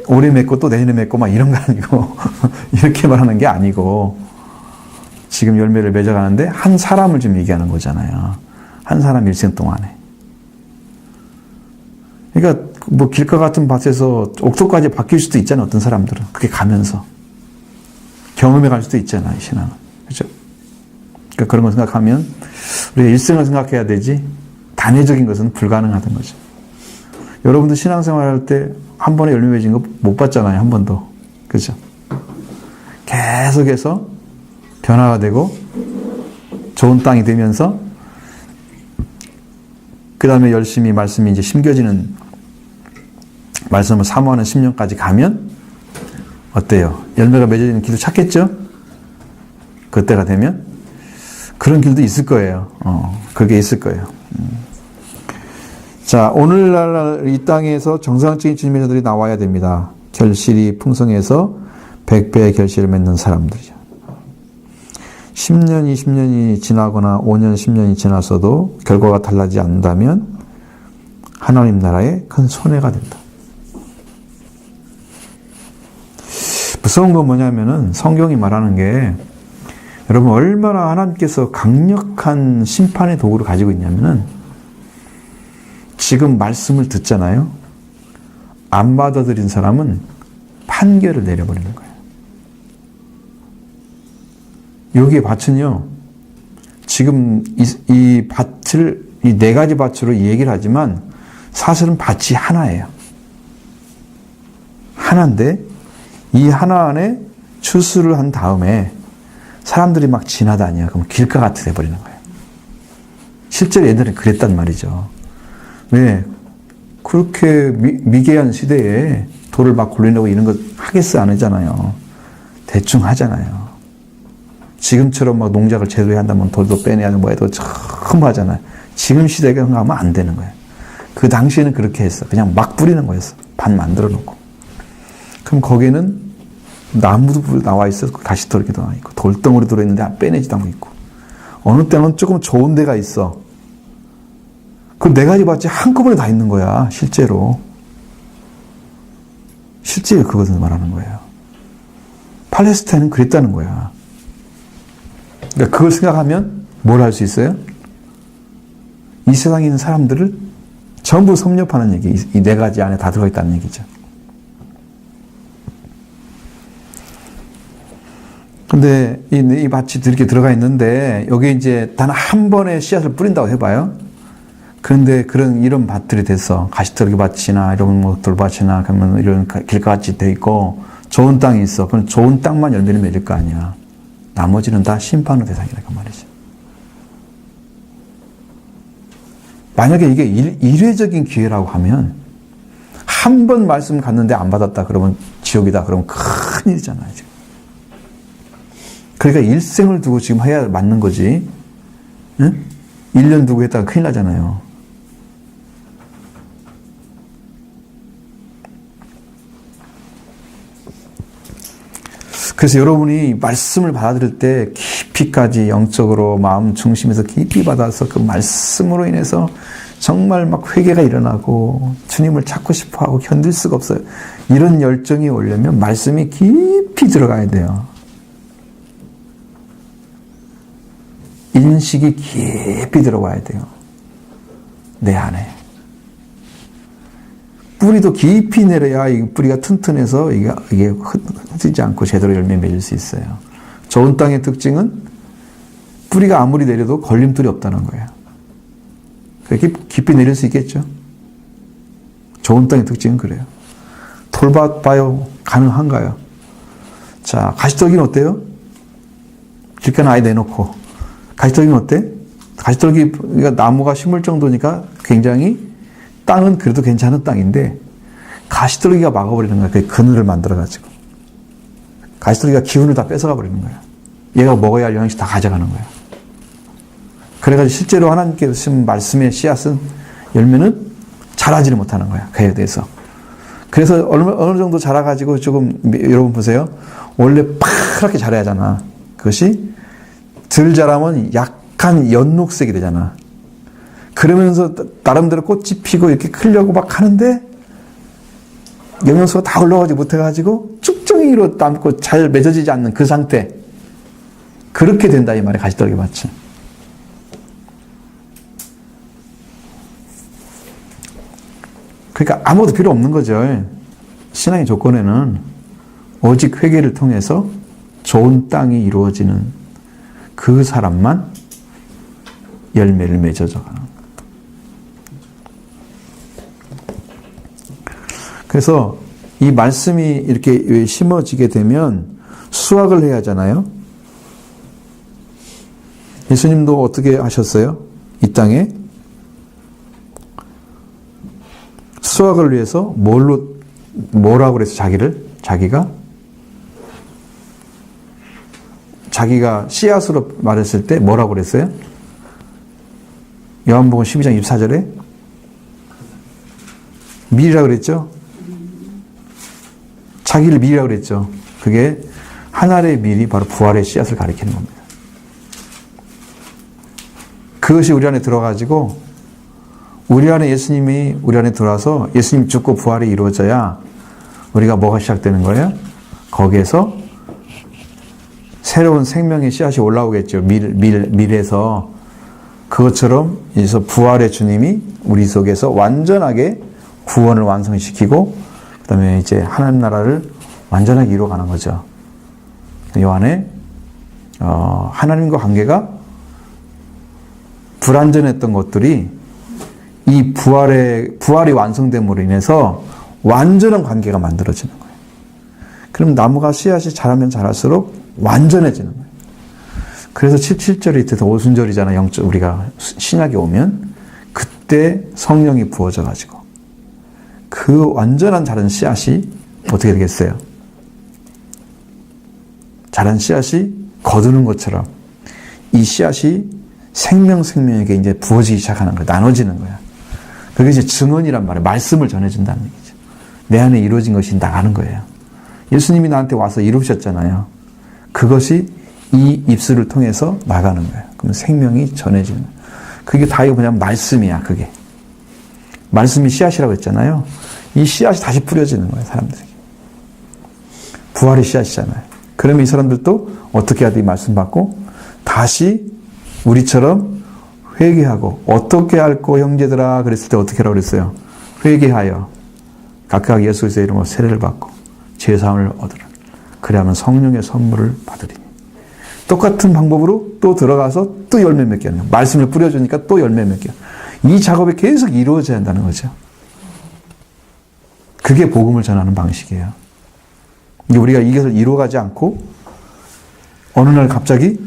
올해 맺고 또 내년에 맺고 막 이런 거 아니고 이렇게 말하는 게 아니고 지금 열매를 맺어가는데 한 사람을 좀 얘기하는 거잖아요. 한 사람 일생 동안에. 그러니까 뭐 길가 같은 밭에서 옥토까지 바뀔 수도 있잖아. 어떤 사람들은 그게 가면서 경험해 갈 수도 있잖아. 이 신앙은. 그렇죠? 그러니까 그런 걸 생각하면 우리가 일생을 생각해야 되지 단회적인 것은 불가능하다는 거죠. 여러분도 신앙생활할 때 한 번에 열매 맺은 거 못 봤잖아요. 한 번도. 그렇죠? 계속해서 변화가 되고 좋은 땅이 되면서 그 다음에 열심히 말씀이 이제 심겨지는 말씀을 사모하는 10년까지 가면 어때요? 열매가 맺어지는 길도 찾겠죠? 그때가 되면 그런 길도 있을 거예요. 그게 있을 거예요. 자, 오늘날 이 땅에서 정상적인 주님의 자들이 나와야 됩니다. 결실이 풍성해서 100배의 결실을 맺는 사람들이죠. 10년, 20년이 지나거나 5년, 10년이 지났어도 결과가 달라지지 않는다면 하나님 나라에 큰 손해가 된다. 무서운 건 뭐냐면은 성경이 말하는 게 여러분 얼마나 하나님께서 강력한 심판의 도구를 가지고 있냐면은 지금 말씀을 듣잖아요. 안 받아들인 사람은 판결을 내려버리는 거예요. 여기에 밭은요, 지금 이 밭을, 이 네 가지 밭으로 얘기를 하지만 사실은 밭이 하나예요. 하나인데 이 하나 안에 추수를 한 다음에 사람들이 막 지나다녀. 그럼 길가 같이 돼버리는 거예요. 실제로 옛날에 그랬단 말이죠. 왜? 그렇게 미개한 시대에 돌을 막 굴리려고 이런 거 하겠어? 안 하잖아요. 대충 하잖아요. 지금처럼 막 농작을 제대로 해야 한다면 돌도 빼내야 하고 뭐 해도 처음 하잖아요. 지금 시대에 그런 거 하면 안 되는 거예요. 그 당시에는 그렇게 했어. 그냥 막 뿌리는 거였어. 밭 만들어 놓고. 그럼 거기에는 나무도 나와 있어. 가시떨기도 나와 있고 돌덩어리 들어있는데 빼내지도 않고 있고 어느 때는 조금 좋은 데가 있어. 그 네 가지 밭이 한꺼번에 다 있는 거야. 실제로. 실제 그것을 말하는 거예요. 팔레스타인은 그랬다는 거야. 그러니까 그걸 생각하면 뭘 할 수 있어요? 이 세상에 있는 사람들을 전부 섭렵하는 얘기. 이 네 가지 안에 다 들어있다는 얘기죠. 근데 이 밭이 이렇게 들어가 있는데 여기 이제 단 한 번의 씨앗을 뿌린다고 해봐요. 그런데 이런 밭들이 됐어. 가시떨기 밭이나 이런 뭐 돌밭이나 그러면 이런 길가같이 돼 있고 좋은 땅이 있어. 그럼 좋은 땅만 열매를 맺을 거 아니야. 나머지는 다 심판의 대상이라 그 말이지. 만약에 이게 일회적인 기회라고 하면 한 번 말씀 갔는데 안 받았다 그러면 지옥이다 그러면 큰일이잖아요. 지금. 그러니까 일생을 두고 지금 해야 맞는 거지. 응? 1년 두고 했다가 큰일 나잖아요. 그래서 여러분이 말씀을 받아들일 때 깊이까지 영적으로 마음 중심에서 깊이 받아서 그 말씀으로 인해서 정말 막 회개가 일어나고 주님을 찾고 싶어하고 견딜 수가 없어요. 이런 열정이 오려면 말씀이 깊이 들어가야 돼요. 인식이 깊이 들어가야 돼요. 내 안에. 뿌리도 깊이 내려야 이 뿌리가 튼튼해서 이게 흩어지지 않고 제대로 열매 맺을 수 있어요. 좋은 땅의 특징은 뿌리가 아무리 내려도 걸림돌이 없다는 거예요. 그렇게 깊이 내릴 수 있겠죠? 좋은 땅의 특징은 그래요. 돌밭 봐요. 가능한가요? 자, 가시떨기는 어때요? 길가에 아예 내놓고. 가시떨기는 어때? 가시떨기가 나무가 심을 정도니까 굉장히 땅은 그래도 괜찮은 땅인데 가시떨기가 막아버리는 거야. 그 그늘을 만들어가지고. 가시떨기가 기운을 다 뺏어가 버리는 거야. 얘가 먹어야 할 영양소 다 가져가는 거야. 그래가지고 실제로 하나님께서 주신 말씀의 씨앗은 열매는 자라지를 못하는 거야. 그에 대해서. 그래서 어느 정도 자라가지고 조금 여러분 보세요. 원래 파랗게 자라야 하잖아. 그것이 덜 자라면 약간 연녹색이 되잖아. 그러면서 나름대로 꽃이 피고 이렇게 크려고 막 하는데 영양소가 다 올라가지 못해가지고 쭉정이로 남고 잘 맺어지지 않는 그 상태. 그렇게 된다 이 말이야. 가시떨기 밭이. 그러니까 아무것도 필요 없는 거죠. 신앙의 조건에는 오직 회개를 통해서 좋은 땅이 이루어지는 그 사람만 열매를 맺어져 가는. 그래서 이 말씀이 이렇게 심어지게 되면 수확을 해야 하잖아요. 예수님도 어떻게 하셨어요? 이 땅에 수확을 위해서 뭐라고 그랬어? 자기가 씨앗으로 말했을 때 뭐라고 그랬어요? 요한복음 12장 24절에 밀이라고 그랬죠? 자기를 밀이라고 그랬죠. 그게 한 알의 밀이 바로 부활의 씨앗을 가리키는 겁니다. 그것이 우리 안에 들어가지고 우리 안에 예수님이 우리 안에 들어와서 예수님 죽고 부활이 이루어져야 우리가 뭐가 시작되는 거예요? 거기에서 새로운 생명의 씨앗이 올라오겠죠. 밀에서. 그것처럼 이제서 부활의 주님이 우리 속에서 완전하게 구원을 완성시키고 그 다음에 이제 하나님 나라를 완전하게 이루어가는 거죠. 이 안에 하나님과 관계가 불완전했던 것들이 이 부활이 완성됨으로 인해서 완전한 관계가 만들어지는 거예요. 그럼 나무가 씨앗이 자라면 자랄수록 완전해지는 거예요. 그래서 7절이 돼서 오순절이잖아. 우리가 신약에 오면 그때 성령이 부어져 가지고 그 완전한 자란 씨앗이 어떻게 되겠어요? 자란 씨앗이 거두는 것처럼 이 씨앗이 생명에게 이제 부어지기 시작하는 거야. 나눠지는 거야. 그게 이제 증언이란 말이에요. 말씀을 전해준다는 얘기죠. 내 안에 이루어진 것이 나가는 거예요. 예수님이 나한테 와서 이루셨잖아요. 그것이 이 입술을 통해서 나가는 거예요. 그러면 생명이 전해지는 거예요. 그게 다 이거 뭐냐면 말씀이야. 그게. 말씀이 씨앗이라고 했잖아요. 이 씨앗이 다시 뿌려지는 거예요. 사람들에게. 부활의 씨앗이잖아요. 그러면 이 사람들도 어떻게 해야 돼? 이 말씀 받고 다시 우리처럼 회개하고 어떻게 할꼬 형제들아 그랬을 때 어떻게 하라고 그랬어요? 회개하여 각각 예수 그리스도의 이름으로 세례를 받고 죄사함을 얻으라. 그래야만 성령의 선물을 받으리니. 똑같은 방법으로 또 들어가서 또 열매 맺게 하는 거예요. 말씀을 뿌려주니까 또 열매 맺게. 이 작업이 계속 이루어져야 한다는 거죠. 그게 복음을 전하는 방식이에요. 우리가 이것을 이루어가지 않고 어느 날 갑자기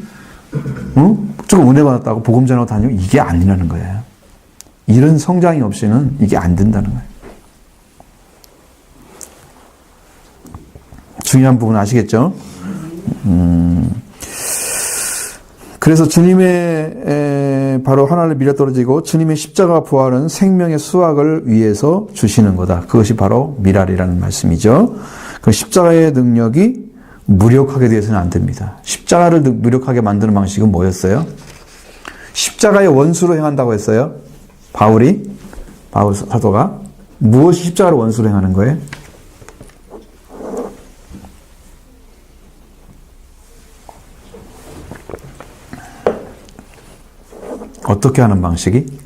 조금 은혜 받았다고 복음 전하고 다니고 이게 아니라는 거예요. 이런 성장이 없이는 이게 안 된다는 거예요. 중요한 부분 아시겠죠? 그래서 주님의 바로 하나를 밀어 떨어지고 주님의 십자가 부활은 생명의 수확을 위해서 주시는 거다. 그것이 바로 미랄이라는 말씀이죠. 그 십자가의 능력이 무력하게 되어서는 안 됩니다. 십자가를 무력하게 만드는 방식은 뭐였어요? 십자가의 원수로 행한다고 했어요. 바울 사도가. 무엇이 십자가를 원수로 행하는 거예요? 어떻게 하는 방식이?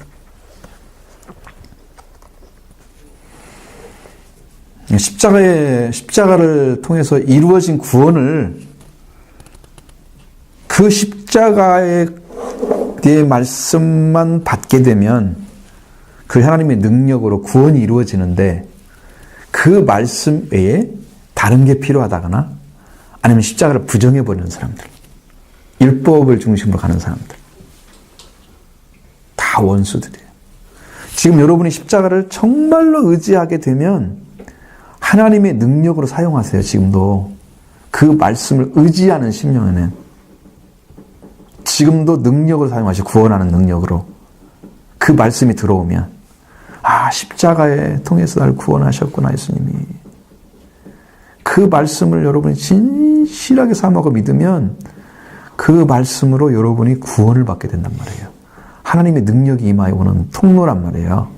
십자가를 통해서 이루어진 구원을 그 십자가의 말씀만 받게 되면 그 하나님의 능력으로 구원이 이루어지는데 그 말씀 외에 다른 게 필요하다거나 아니면 십자가를 부정해버리는 사람들, 율법을 중심으로 가는 사람들, 다 원수들이에요. 지금 여러분이 십자가를 정말로 의지하게 되면 하나님의 능력으로 사용하세요. 지금도 그 말씀을 의지하는 심령에는 지금도 능력을 사용하시고 구원하는 능력으로 그 말씀이 들어오면 십자가에 통해서 날 구원하셨구나 예수님이. 그 말씀을 여러분이 진실하게 삼하고 믿으면 그 말씀으로 여러분이 구원을 받게 된단 말이에요. 하나님의 능력이 임하여 오는 통로란 말이에요.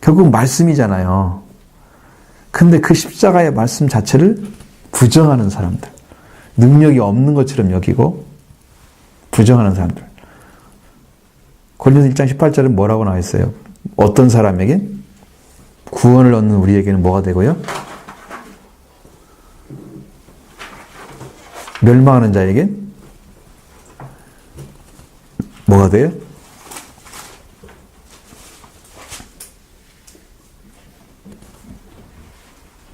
결국 말씀이잖아요. 근데 그 십자가의 말씀 자체를 부정하는 사람들, 능력이 없는 것처럼 여기고 부정하는 사람들. 고린도서 1장 18절에 뭐라고 나와 있어요? 어떤 사람에게? 구원을 얻는 우리에게는 뭐가 되고요? 멸망하는 자에게 뭐가 돼요?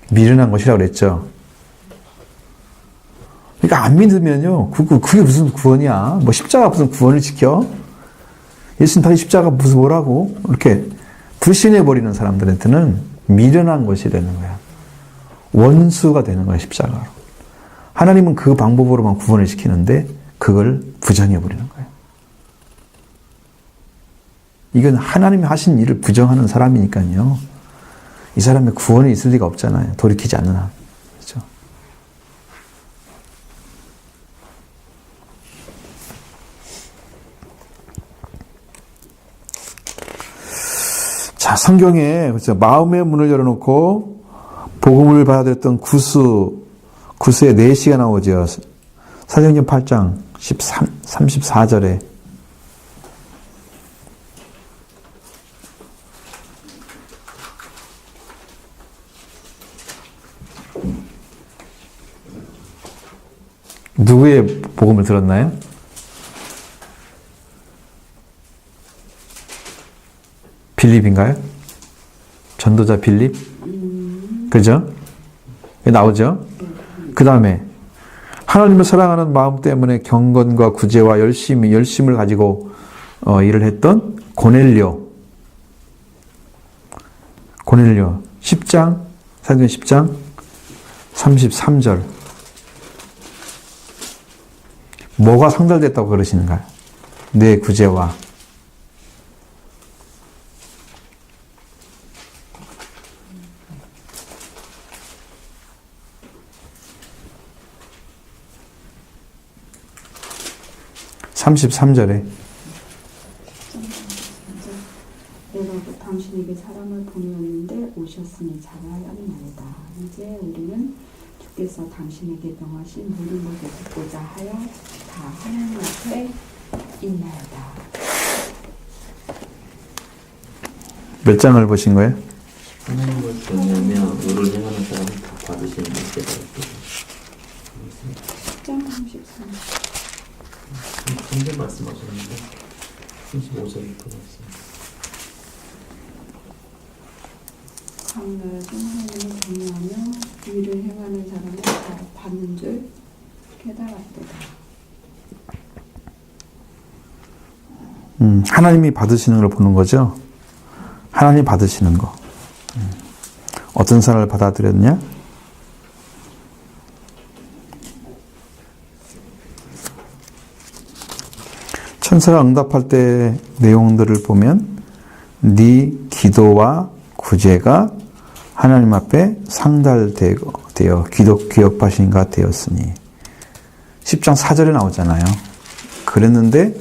미련한 것이라고 그랬죠. 그러니까 안 믿으면요, 그게 무슨 구원이야? 뭐 십자가 무슨 구원을 지켜? 예수님 다시 십자가 무슨 뭐라고? 이렇게 불신해버리는 사람들한테는 미련한 것이 되는 거야. 원수가 되는 거야, 십자가로. 하나님은 그 방법으로만 구원을 시키는데 그걸 부정해버리는 거예요. 이건 하나님이 하신 일을 부정하는 사람이니까요. 이 사람의 구원이 있을 리가 없잖아요. 돌이키지 않는 한. 그렇죠? 자, 성경에 그렇죠? 마음의 문을 열어놓고 복음을 받아들였던 구스의 4시가 나오죠. 사도행전 8장 34절에 누구의 복음을 들었나요? 빌립인가요? 전도자 빌립? 그죠? 나오죠? 그 다음에 하나님을 사랑하는 마음 때문에 경건과 구제와 열심을 가지고 일을 했던 고넬료 10장, 사도행전 10장 33절. 뭐가 상달됐다고 그러시는가요? 내 구제와 (33절에) 내가 당신에게 사람을 보내었는데 오셨으니 잘하였나이다. 이제 우리는 주께서 당신에게 명하신 모든 것을 듣고자 하여 다 하나님 앞에 있나이다. 몇 장을 보신 거예요? 하나님을 보내면 의를 행하는 사람은 다 받으시는 것이다. 10장 33. 한개 말씀하셨는데 35절부터 말씀. 강나라도 하나님을 경외하며 의를 행하는 사람은 다 받는 줄 깨달았도다. 하나님이 받으시는 걸 보는 거죠. 하나님 받으시는 거. 어떤 사람을 받아들였냐? 천사가 응답할 때 내용들을 보면 네 기도와 구제가 하나님 앞에 상달되고 되어 귀역하신 가 되었으니 10장 4절에 나오잖아요. 그랬는데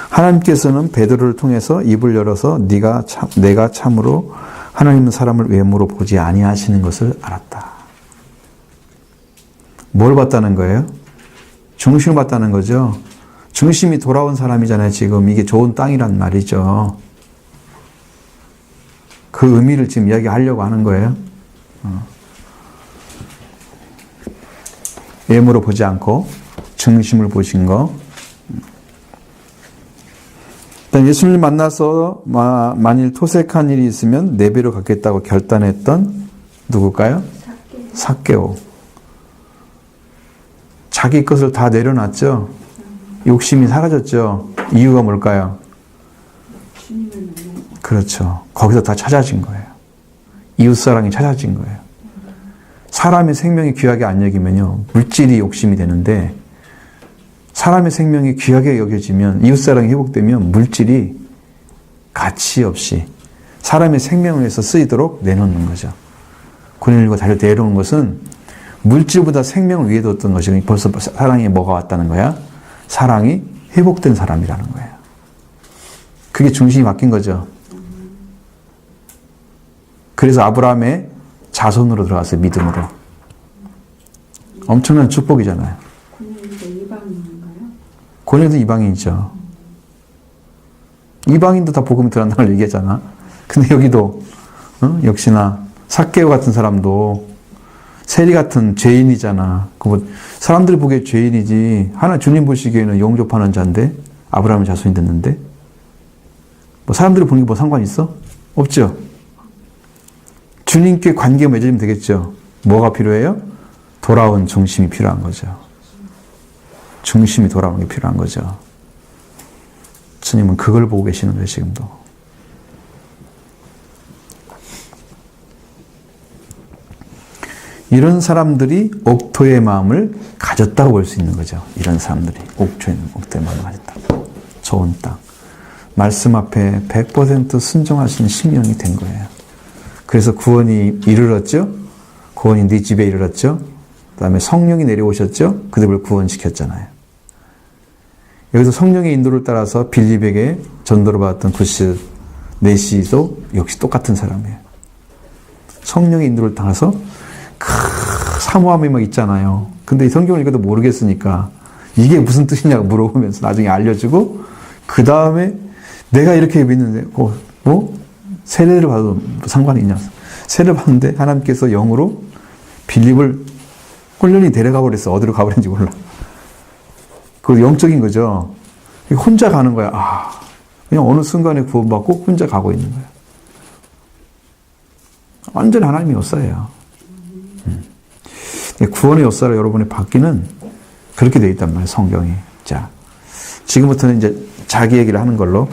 하나님께서는 베드로를 통해서 입을 열어서 내가 참으로 하나님은 사람을 외모로 보지 아니하시는 것을 알았다. 뭘 봤다는 거예요? 중심을 봤다는 거죠. 중심이 돌아온 사람이잖아요. 지금 이게 좋은 땅이란 말이죠. 그 의미를 지금 이야기하려고 하는 거예요. 외모로 보지 않고 중심을 보신 거. 예수님을 만나서 만일 토색한 일이 있으면 네 배로 갚겠다고 결단했던 누굴까요? 삭개오. 자기 것을 다 내려놨죠. 욕심이 사라졌죠. 이유가 뭘까요? 주님을 만나서. 그렇죠. 거기서 다 찾아진 거예요. 이웃사랑이 찾아진 거예요. 사람의 생명이 귀하게 안 여기면요, 물질이 욕심이 되는데, 사람의 생명이 귀하게 여겨지면, 이웃사랑이 회복되면 물질이 가치 없이 사람의 생명을 위해서 쓰이도록 내놓는 거죠. 군인들과 달려 내려오는 것은 물질보다 생명을 위에 뒀던 것이 벌써 사랑이 뭐가 왔다는 거야? 사랑이 회복된 사람이라는 거예요. 그게 중심이 바뀐 거죠. 그래서 아브라함의 자손으로 들어갔어요. 믿음으로. 엄청난 축복이잖아요. 군인인데 이방인인가요? 고뇌도 이방인이죠. 이방인도 다 복음이 들어간다는 걸 얘기하잖아. 근데 여기도 역시나 삭개오 같은 사람도 세리 같은 죄인이잖아. 사람들이 보기에 죄인이지, 하나 주님 보시기에는 영접하는 자인데, 아브라함의 자손이 됐는데, 사람들이 보는 게 뭐 상관 있어? 없죠. 주님께 관계가 맺어지면 되겠죠. 뭐가 필요해요? 돌아온 중심이 필요한 거죠. 중심이 돌아오는 게 필요한 거죠. 주님은 그걸 보고 계시는 거예요, 지금도. 이런 사람들이 옥토의 마음을 가졌다고 볼 수 있는 거죠. 이런 사람들이 옥토의 마음을 가졌다. 좋은 땅. 말씀 앞에 100% 순종하시는 심령이 된 거예요. 그래서 구원이 이르렀죠. 구원이 네 집에 이르렀죠. 그 다음에 성령이 내려오셨죠. 그들을 구원시켰잖아요. 여기서 성령의 인도를 따라서 빌립에게 전도를 받았던 구스 네시도 역시 똑같은 사람이에요. 성령의 인도를 따라서 사모함이 막 있잖아요. 근데 이 성경을 읽어도 모르겠으니까 이게 무슨 뜻이냐고 물어보면서 나중에 알려주고, 그 다음에 내가 이렇게 믿는데 세례를 받아도 상관이 있냐. 세례를 받는데 하나님께서 영으로 빌립을 홀련히 데려가 버렸어. 어디로 가버린지 몰라. 그거 영적인 거죠. 혼자 가는 거야. 그냥 어느 순간에 구원받고 혼자 가고 있는 거야. 완전히 하나님의 역사예요. 구원의 역사로 여러분의 받기는 그렇게 되어 있단 말이에요, 성경이. 자, 지금부터는 이제 자기 얘기를 하는 걸로